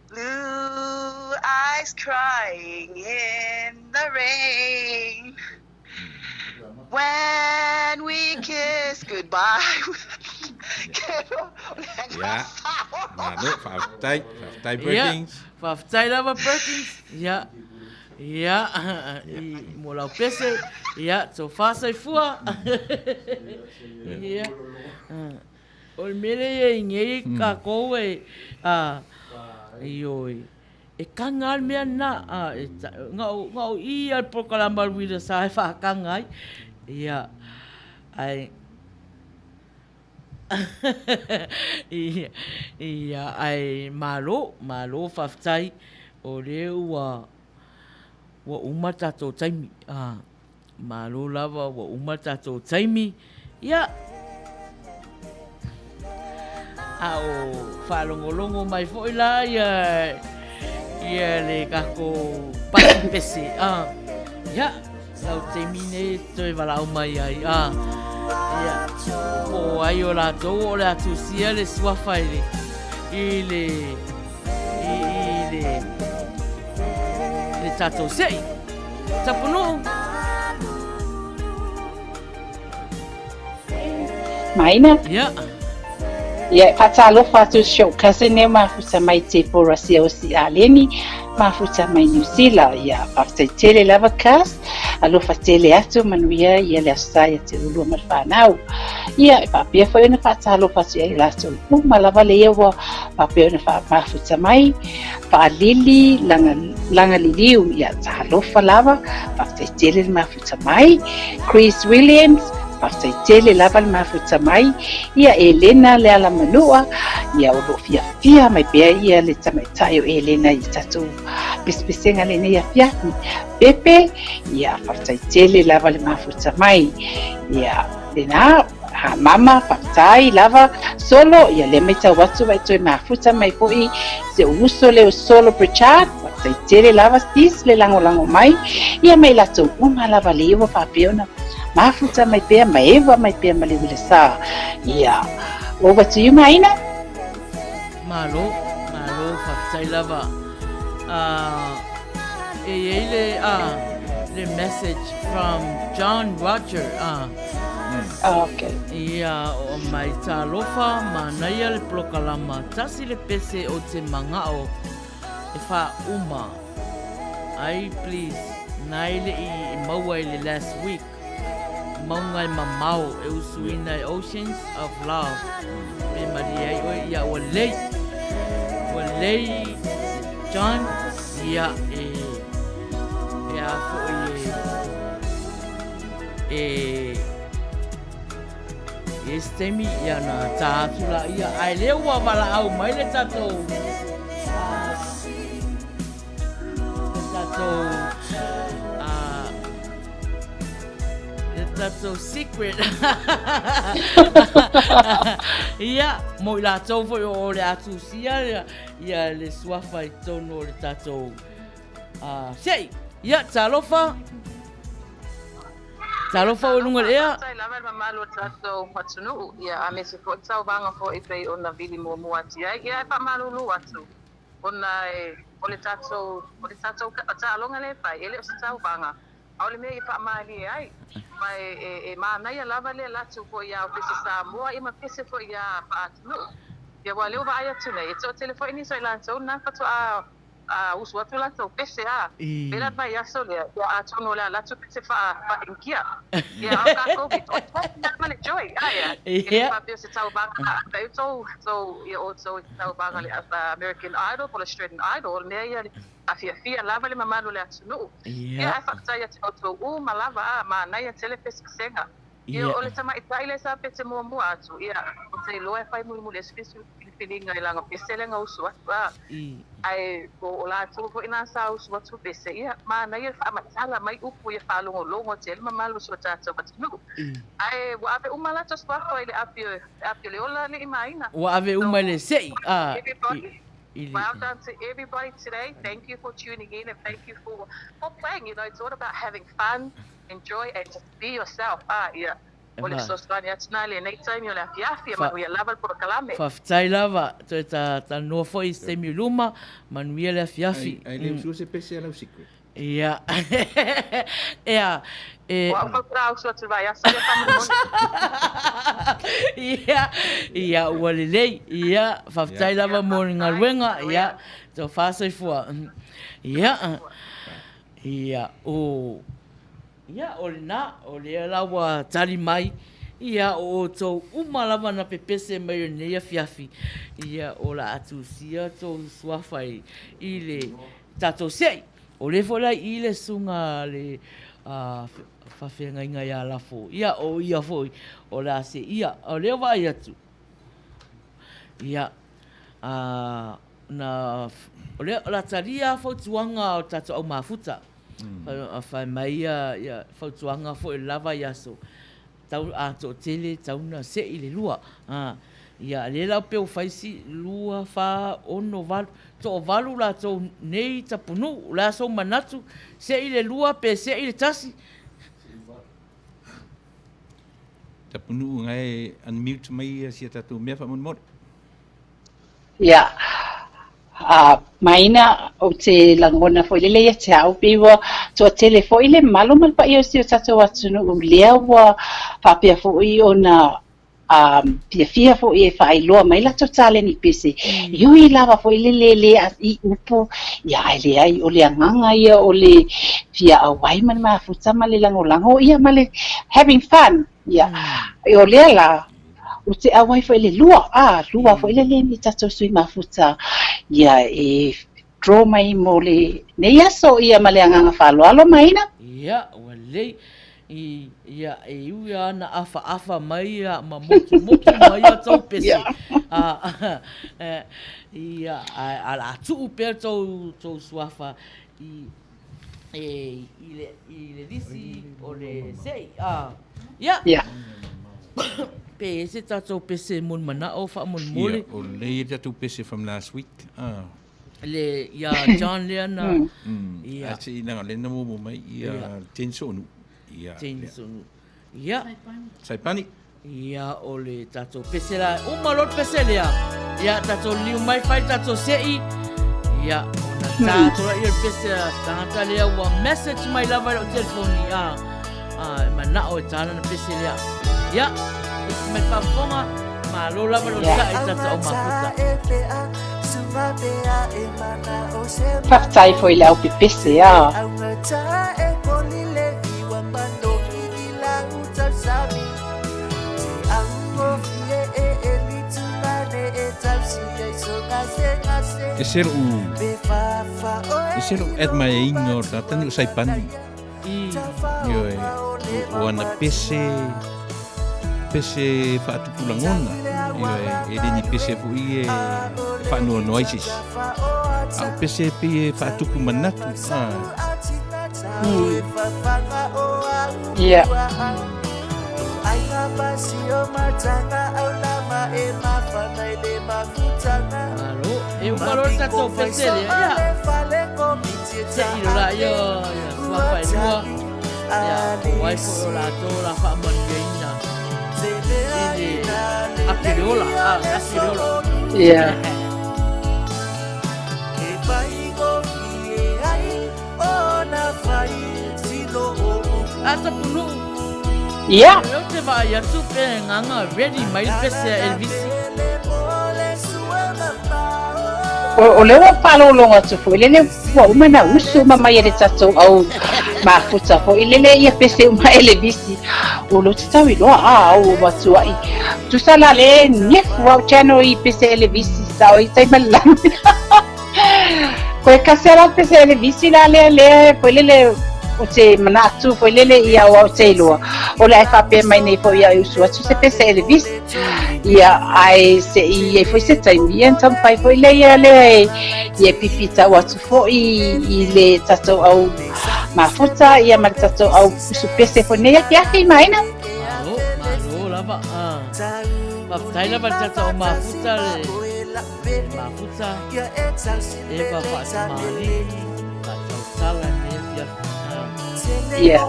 blue eyes crying in the rain. When we kiss goodbye. Ja, maar nu, Faftay Perkins. Faftay lava Perkins. Ja. Ja, mo lau pese. Ja, so fasa I fua. Ja. O mele e ngei ka koe. Ioi. E kangal mea na. Ngau I al prokalama ruida sa e whaakangai. Ja. Ai. Ia ai malo Faftay o leo wa umata to taimi malo lava wa umata to taimi ia au falongolongo mai foi la ia le kako pasi pese ia lau termine toi valau mai ai ia o ai o la to o la tu sia le swafa ile le tato sei Tauanuu Maina ya Ia whatalofa atu show kasi ne mafuta mai te porasi o si aleni mafuta mai New Zealand ia whaftaitele lava cast alofa tele atu Manuia ia le asai te ulua malwhanau ia papia foi na whatalofa atu ia lato malava le ewa papia na mafuta mai whaalili langa liliu ia talofa lava whaftaitele mafuta mai Chris Williams whaftaitele lava le mafuta mai ia Elena le ala manua ia o lo fia mai pea ia le tamaitai o Elena i tatu pispisenga le nei fia Pepe ia whaftaitele lava le mafuta mai ia lena ha mama whaftai lava solo ia le mai tau watu vai toi mafuta mai poi se uso le o solo Brunch whaftaitele lava stis le lango mai ia mai lato uma lava le iwa whapeona mafuta mai pea mai ewa mai pea mai le sa ia over to you Maina malo whaftai lava the message from John Roger okay ia o mai talofa Manuia le plokalama tasi le pese o te mangao e wha uma ai please nai le I maua le last week maungai mamau e usuina Oceans of Love me maria o ia o lei John ia fo stemi ia na tātula ia ai leo wa wala au mai le tatou that's so secret. Ia, mo la tau foi o le atu sia ia le suafa I tono le tatou. Sei, ia talofa o lunga lea. Sai lava mamalo tatou matunu ia a mese fo tau vanga fo I ona vili mo ati ai ia pa malulu atu. Ona o le tatou talonga le pai ele o tau vanga. Aole me I pa mali ai. Mai Manuia lava le latu fo ia o pese sa moa I ma pese fo ia pa atu. Ia wa leo va ai atu nei. So telefone ni so lanto na fatu usu atu lanto pese Pela vai aso le ia atu no la latu pese fa inkia. Ia ka ko bit. Na male joy. Ia pa pese tau banga. So ia also tau banga le American Idol, Australian Idol me ia afia lava le mamalo le atunu ia fakta ia to malava Manuia telepes senga ia ole tama itaile sa pete mo atu ia o te loe fai mu le spesial feeling ai langa peselenga usu ai ko ola tu ko ina sa usu tu pese ia Manuia fa matala mai upu ia fa longo tel mamalo so tata batunu ai wa ave umala to spa ko ile apio le ola le imaina wa ave umale sei Well done to everybody today. Thank you for tuning in and thank you for playing. You know, it's all about having fun, enjoy, and just be yourself. Yeah. Ole so strani atinale next time you la fiafia Manuia lava por kalame. Whaftai lava, to ta no foi stemi luma, Manuia la fiafi. Ai le usu se pese ala secret. Ia. Ia. Wa fa trau so tu vai asa ia walelei ia whaftai lava morning alwenga ia to whasai fua ia o le lawa tari mai ia o to umalawa na pepese mai nei fiafi ia o la atusia to suafai I le tato sei o le fola I le sunga le whawhenga inga ia Lafo. Ia foi. O la se ia. O leo vai atu. Ia. O leo la taria fautuanga o tato au mafuta. Whai mai ia fautuanga fo lava iaso. Tau ato tele tauna se I le lua. Ia le lau peo faisi lua fa ono valu. To valu la to nei tapunu la so manatu se I le lua pe se I le tasi. Tapunu ngai unmute mai sia tatu mea fa mon. Ia Maina o te langona foi le ia te au piwa to telefone le malo mal pa io si tatu atu no lea wa papia foi ona Fia fo e whaailoa mai la totale ni pese. Iui lava fo le I upo. Ia ele ai o le anganga ia o le fia awai man mafuta ma le lango ia ma le having fun. Ia. O lea la o te awai fo le lua. Lua fo le ni tato sui mafuta. Ia e draw mai mo le nei aso ia ma le anganga whaaloalo maina. Ia, wale. Ia e uia na afa mai ma motu mai tau pese. Ia ala tuu per tau suafa i le disi o le sei. Ia. Pe se tau pese mun mana o fa mun mole. O le tau pese from last week. Le John Leona. Ia. Ati nanga le namo mai ia tensonu. Ia. Saipani. Ia o le tato pese la. Malot pese lea. Ia tato liu mai fai tato sei. Ia ona tato la ia pese la. Tangata lea ua message mai lava o telefoni. Mana o tana na pese lea. Ia. Isi mai whafonga. Ma lo lava o sai tato o mafuta. Whaktai foi le au pipese E sero at mai ingo tatan usai pani. Yo o ana pese fatu pulangona. Yo e ni pese fu ie fa no noises. A pese pe fatu ku manatu. Yeah. Alo, eu valor tato pese lea. Se ira yo suafa lua. Ya, wai ko la to la fa mangaina. Akirola. Yeah. Ata Pulou. Yeah. Eu te vai a super nganga ready mai pese Elvis. O le wa palo longa tu fo le wa umana usu mama ye tato au mafuta fo le ia pese uma ele bisi o lo tau I loa o watu ai tu sala le nefu au chano I pese ele bisi sa o tai malang ko kasera pese ele bisi la le fo le o te manatu fo le ia o te loa o le fa pe mai nei fo ia usu tu se pese ele bisi ia ai se I foi se tai bien tam pai foi le ia pipita watu fo I le tato au mafuta ia ma tato au su pese fo nei ki mai na malo lava tai lava tato au mafuta mafuta eva fa mali tato sala ne ia yeah.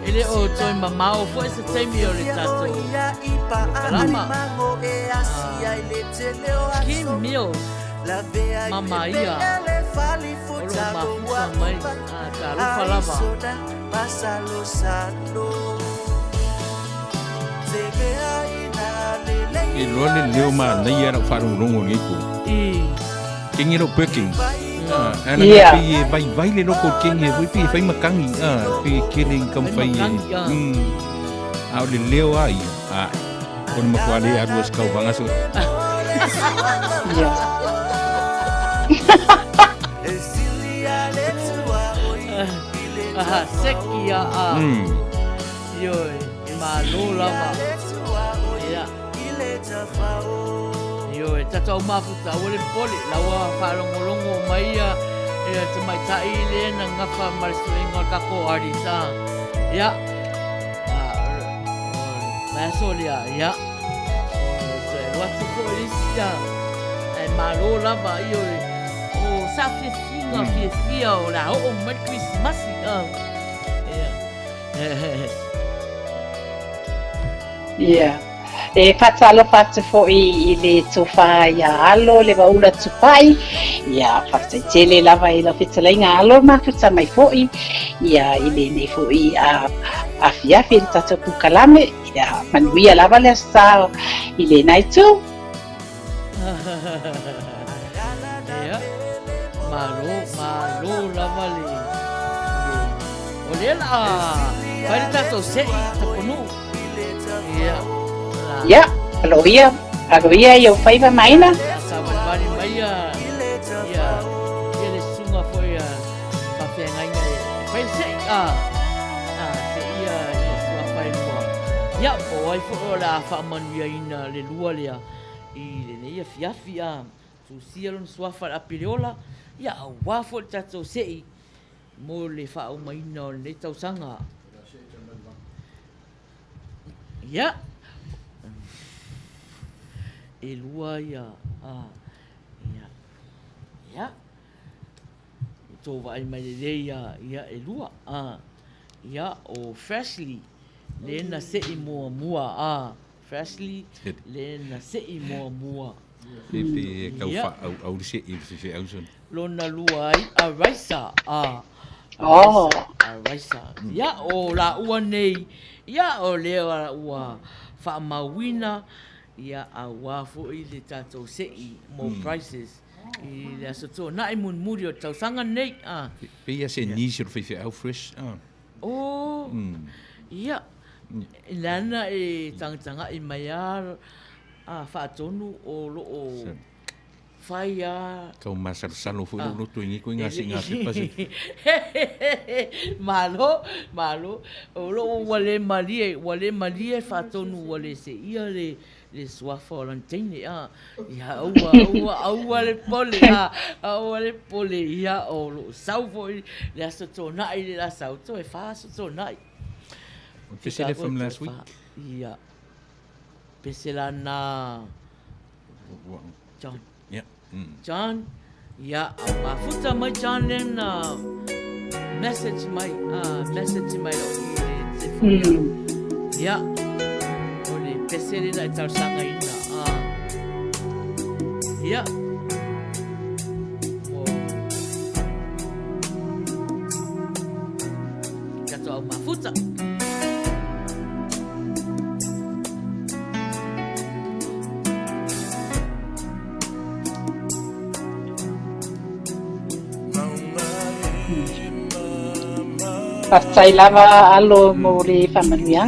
Ele o toi mamau foi se temi o le tato. Kalama. Que mil. Mamaia. Olo mafuta mai. Karu falava. E lole leo ma nei era faru rongo ngiku. Kingi ro peking. Ana vai le no ko kingi pi fai makangi pi killing kam fai. Au le leo ai. Kon ma kwale aduas kau bangaso. Sekia Yo, malo lava. Ya. Yo, tato mafuta wole poli lawa falongolongo mai e te mai tai le na ngafa marsuingo kako arisa. Ya. Masolia, ya. What's for this ya? E malo lava yo. O sa fia o la o mai Christmas Yeah. e whatalofa atu fo'i I le tofa ia alo le waula tupai ia whakataitele lava I la whitalaiga alo mafuta mai fo'i ia I le nei fo'i afiafi le tatou pukalame ia manuia lava le asa I le nai tu ia malo lava le o le la vai le tatou se'i Tauanuu ia ia aloia ia whaiva maina Sabari mai ia ele sunga foi a whawhengainga whai sei se ia sua whai mua ia o ai fo la whamanuia ina le lua lea I le neia fiafi su sialon sua whai apireola ia a wafo le tatou sei mo le whao maina o le tausanga ia e lua ia tō vai mai le ia e lua ia o Freshly le na se'i mua Freshly le na se'i mua Pepe kau fa au se I fe au son. lona lua ai a raisa a raisa ia o la ua nei ia o le ua fa mawina ia a wafo I le tatou se'i mo prices I le asoto na I mun muri o tausanga nei Pe ia se nisir fe au fresh ia lana e tangtanga I maiar whaatonu o loo whai kau masar salo fu no tu ingi ko ngasi ngasi pasi malo o loo wale malie whaatonu wale se ia le swafa o lantene ia aua le pole le pole ia o lo saufo le aso tonai le la sauto e faso tonai Pese from last week ia pese la na John John ia mafuta mai John len message mai ia Pesere na tausanga ina ia kato au mafuta pasai lava alo mo le whamanuia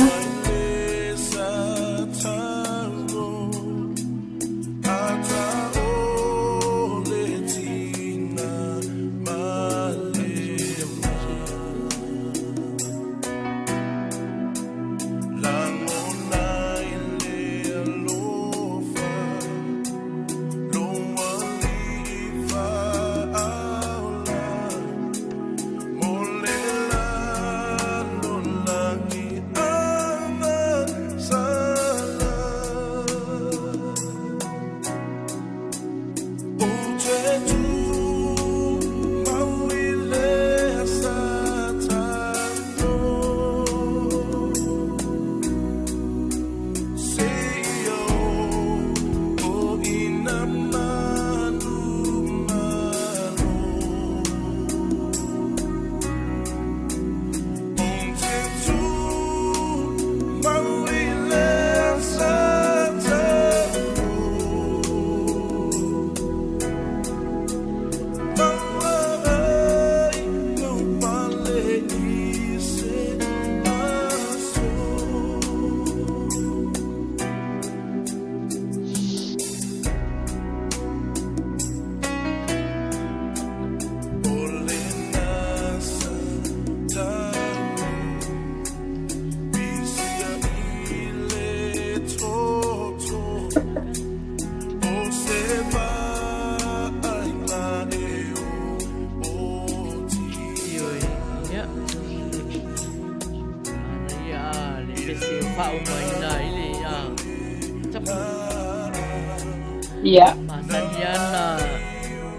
Yeah. Masaniana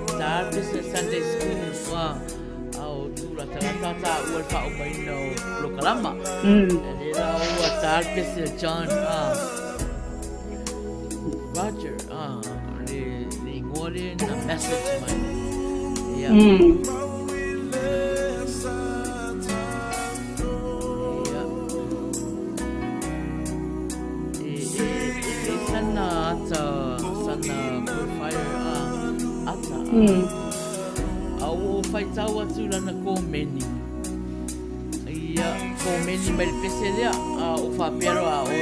Tardes Sunday School au tula tata ua fa o mai no lokalama. Era ua Tardes John Roger. Le ngole na message mai. Ya. Sana fire ata. Au fai tau atu lana komeni. Ia komeni mai pese lea o whapero a o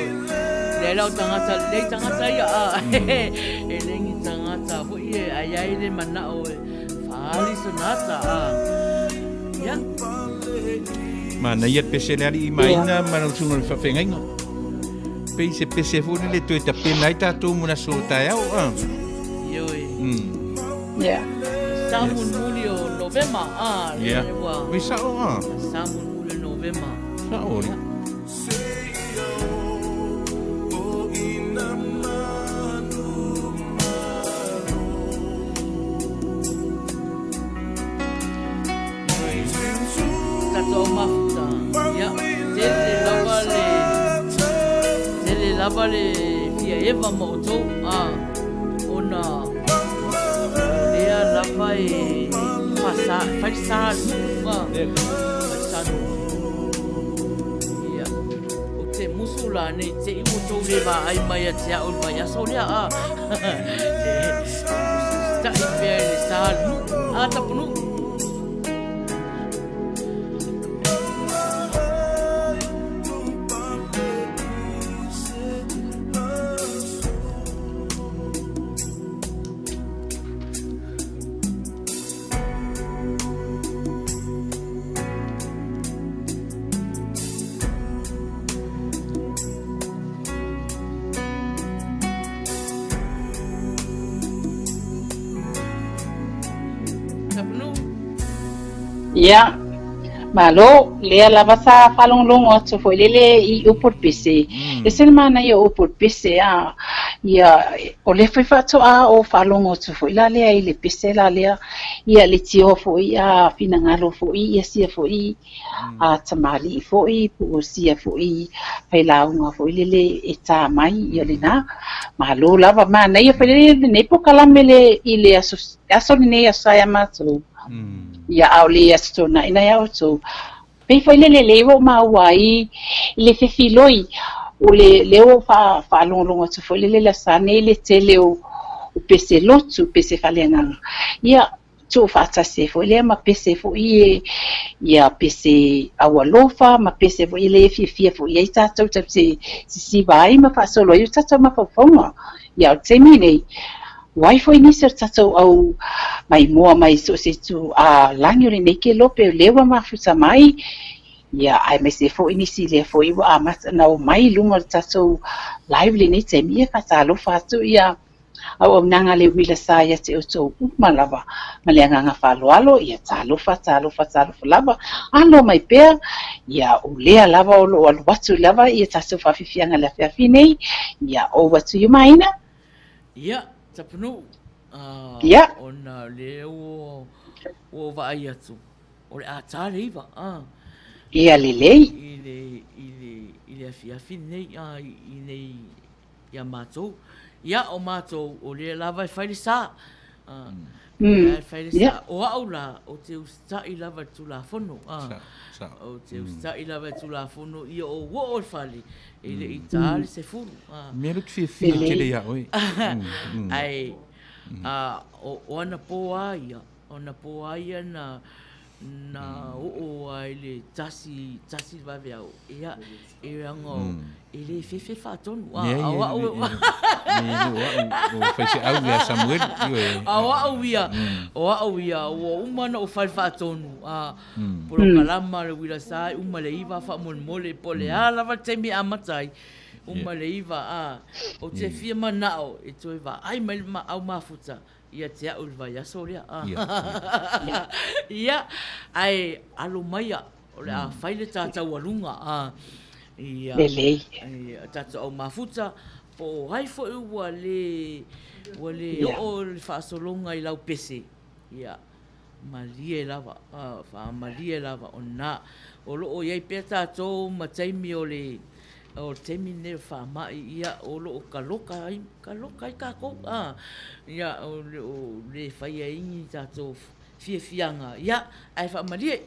le lau tangata ia e lengi tangata ho i e ai le mana o e whaali sonata ia. Mana ia pese lea i maina mana usunga le whawhengainga. Pei se pese fune le tue tapena i tātou muna so tai au. Ioi. Yeah. Samun muli o Novema. Yeah. We sao Samun muli Novema. Sao ni. Tato mafuta. Ya. Tele lava le fia eva moto. Ona lea lava e fai salo. Ia. O te musula nei te imoto lewa ai mai a te au vai aso lea ta i pia le salo. Tapunu. Ya, malo lea lava sa falonglong o so foi lele I upor pese. Ese mana ia upor pese ia o le foi fato o falong o so foi la lea I le pese la lea ia le tio foi finangalo foi ia sia foi tamali foi pu sia foi fai la unha foi lele eta mai ia le na malo lava mana ia foi lele ne po kala mele ile aso ne asa ma so ia au le asto na ina ia so pe foi le wo ma wai le fefiloi o le leo fa longo so foi le la sane le tele o pese lotu pese falenga ia so fa se foi le ma pese foi ia pese awalofa ma pese foi le fifia foi ia tato si vai ma fa solo ia tato ma fa fonga ia temine wai foi nisi tato au mai moa mai so se tu langi le neke lope lewa mafuta mai ia ai me se foi nisi le foi wa mata na o mai lunga tato live le ni te mia fa talo fa tu ia au nanga le wila sa ia te o malava malenga nga falo ia talo fa lava alo mai pe ia o le lava o watu lava ia tato fa fifianga la fine ia o watu you maina ia tapunu ia ona le o vai atu o le atare iva ia lelei ile afiafi nei I nei ia matou ia o matou o le lava fai le sa fai le sa o aula o te ustai lava tu la fono o te ustai lava tu la fono ia o wo fali ile itali se furu mero te fi le ia oi ai o ana po ia na o ai le tasi va vea ia ngo ele fe fa ton o fai se au le Samuel o umana o fai fa ton por kalama le wila sai uma le iva fa mole pole ala va temi amatai uma le iva o te fia manao e toi va ai mai au mafuta ia te au vai aso rea ia ai alo maia o le a faile tātou alunga ia tātou au mafuta po hai fo ua le o le whaasolonga I lau pese ia malie lava malie lava o na o loo iai pia tātou ma taimi o le o temi ne whamai ia o lo o kaloka i kako. Ia o le whaia ingi tātou fianga. Ia, ai whamarie.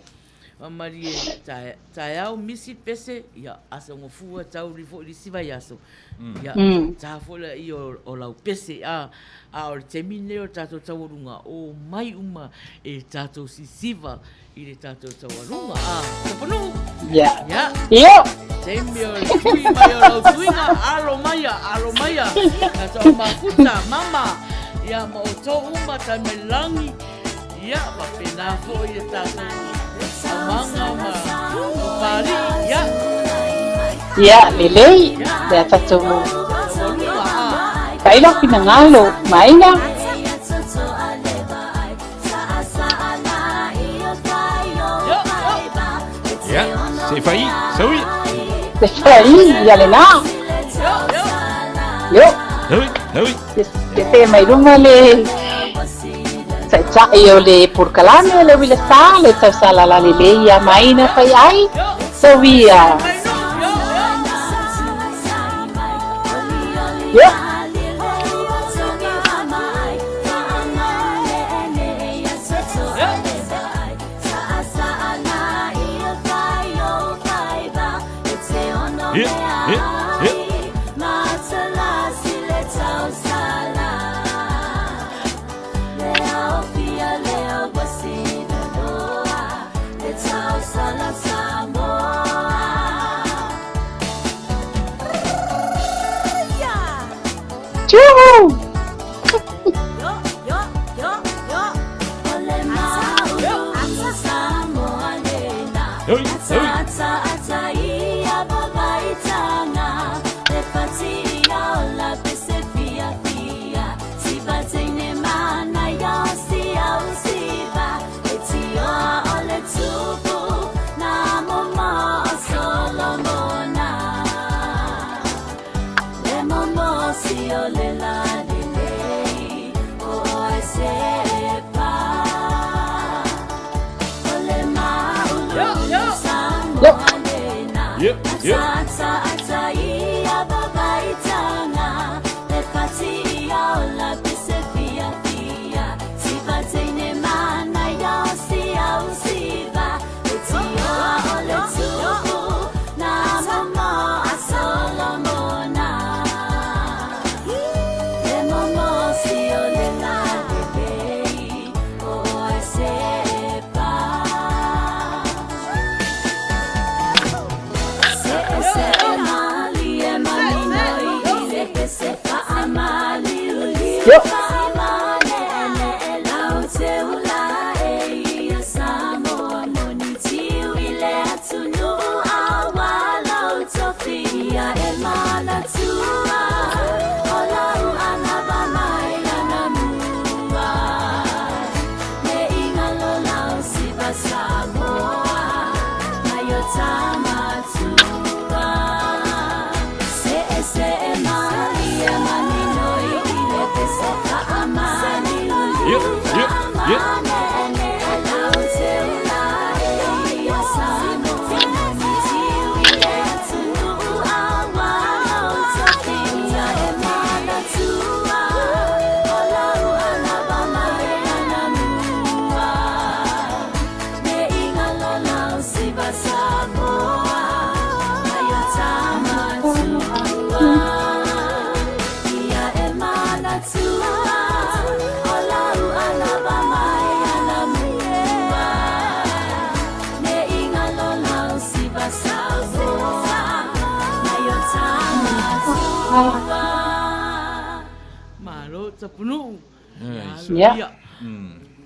Whamarie tae au misi pese, ia asa ngofua tau rifo i siva i aso. Ia, tāwhola i o lau pese. A o le temi ne o tātou tawarunga. O mai uma e tātou si siva i le tātou tawarunga. Tapanu. Ia. Ia. Temi o le tui mai o lau tuinga. Alo maia. Tātou mafuta, mama. Ia ma o tō uma tai mai langi. Ia, wapena fo i le tātou. Amanga ma o pari. Ia. Ia, lelei. Lea tātou mo. Kaila pina ngalo. Maina. Ia, se fai, saui. Se fai, ia le nā. Yo. Hui. Ke te mai runga le sai o le purkalame le wile sa le tau sala la le ia maina fai ai so via yo Juhu! Malo tapunu. Ia.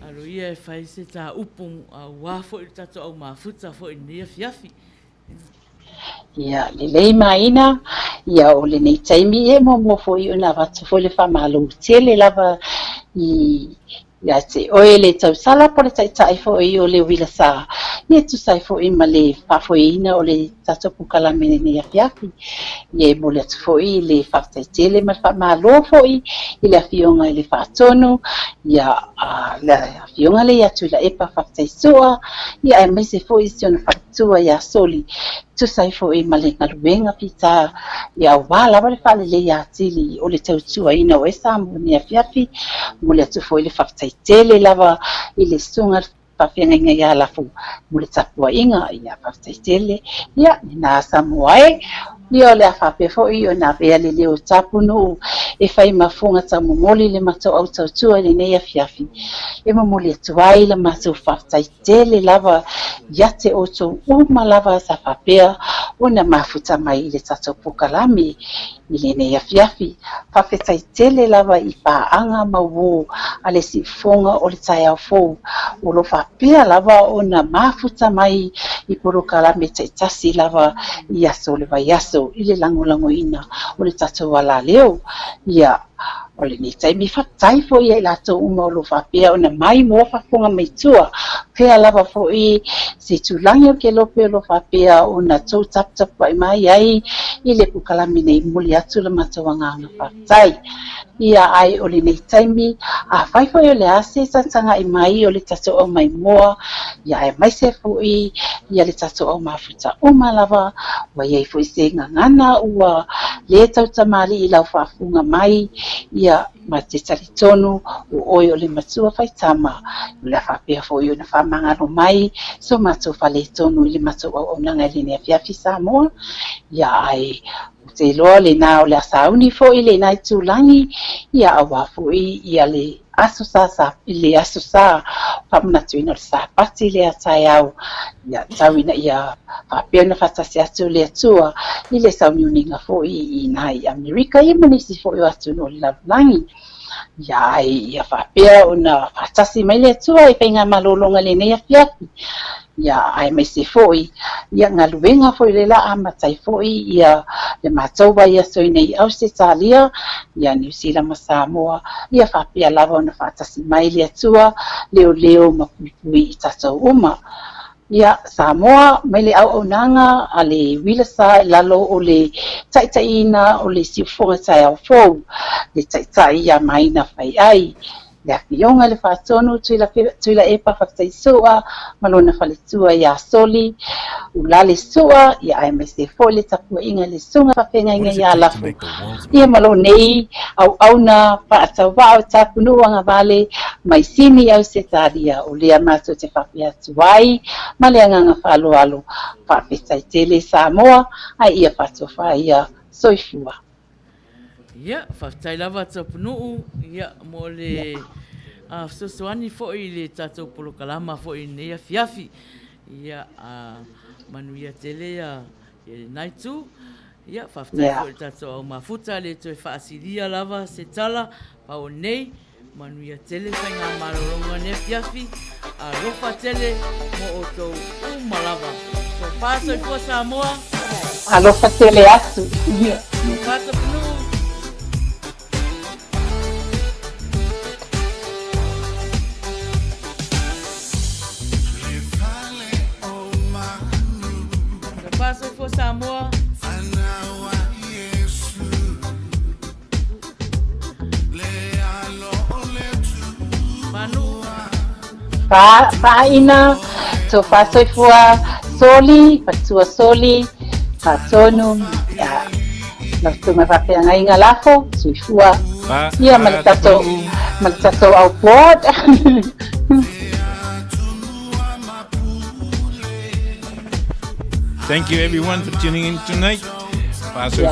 Alo ia fai se ta upung wafo i tato au mafuta fo i nia fiafi. Ia, lelei maina, ia o le nei taimi e mo foi una vatu foi le famalo tele lava ia te oe le tau sala po le tai foi o le wila sa. Ia tu sai foi ma le fafoina o le tato pukala mene nei fiafi. Ia mo le foi le fatai tele ma famalo foi i le afionga i le fatonu. Ia le afionga le ia tu la epa fatai soa. Ia e mai se foi si ona fatua ia soli tu sai fo e malenga luenga pita ia wala wale fale le ia tili o le tautua ina o esa muni afiafi mo le atu fo i le whakataitele lava i le sunga whawhenga ia Lafo mo le tapua inga ia whakataitele ia nina Samoae ia o le awhape fo i o na vea le leo Tauanuu e whai mafunga ta momoli le matau au tautua le nei afiafi e momoli atuai le matau whakataitele lava ia te oto uma lava sa whapea o na mafuta mai le tatou pokalami i le nei afiafi whawhetaitele lava i paanga mawo a le sifonga o le tai au fou o lo whapea lava o na mafuta mai i pokalami te tasi lava i aso le vai aso i le lango ina o le tatou ala leo ia o le ni tai mi whatai fo i lato uma o lo whapea o na mai mo whafonga mai tua pea lava fo i se tulangi o ke lope o lo whapea o na tau tap wai mai ai i le pukalami nei muli atu le matawanga nga whatai ia ai o le nei taimi a whai fo i o le ase tantanga i mai o le tatou au mai moa ia e mai se fo i ia le tatou au mafuta uma lava wa iei fo i se ngangana ua le tau tamali i lau whafunga mai ia ma te taritonu o oi o le matua whaitama o le whapea fo i o na whamangano mai so matua whale tonu i le matua au nanga i le nea fiafi Samoa ia ai te loa le nā o le asauni fo i le nai tūlangi ia awa fo i ia le aso sa i le aso sa whamanatu ina le sa pati le atai au ia tauina ia whapea na whatasi atu le atua i le sauni uninga fo i nai Amerika i manisi fo i o atu no le lalangi ia ia whapea o na whatasi mai le atua i whainga malolonga le nea fiafi ia ai mai se foi ia ngaluenga foi le la amatai foi ia le matou vai aso nei Australia ia New Zealand ma Samoa ia whapea lava na whatasi mai le atua leo mapui i tatou uma ia Samoa mai le au nanga a le wilasa lalo o le taitaina o le siufonga tai au fou le taitai ia mai na whai ai le afionga le whatonu tuila e pawhakataisua malona whaletua ia soli ula le sua ia AMC fo le tapua inga le sunga whawhenga inga ia Lafo ia malonei au na whaatau wao Tauanuu anga vale mai sini au se taria o lea mato te whapea tuai ma le anganga whaloalo whapetaitele Samoa ai ia whatofa ia soifua ia whaftai lava Tauanuu ia mo le sosoani fo i le tatou polokalama fo i nei afiafi ia Manuia tele ia naitu ia whaftai fo i tatou au mafuta le toi whaasilia lava se tala pao nei Manuia tele whainga marolonga ne afiafi rofa tele mo o tou umalava so paso i fo Samoa alofa tele atu paso Pulou paso for Samoa pa ina so paso for soli patua soli patonu ya na tuma papel ngai Lafo suifua ia maltato au board Thank you everyone for tuning in tonight. Paso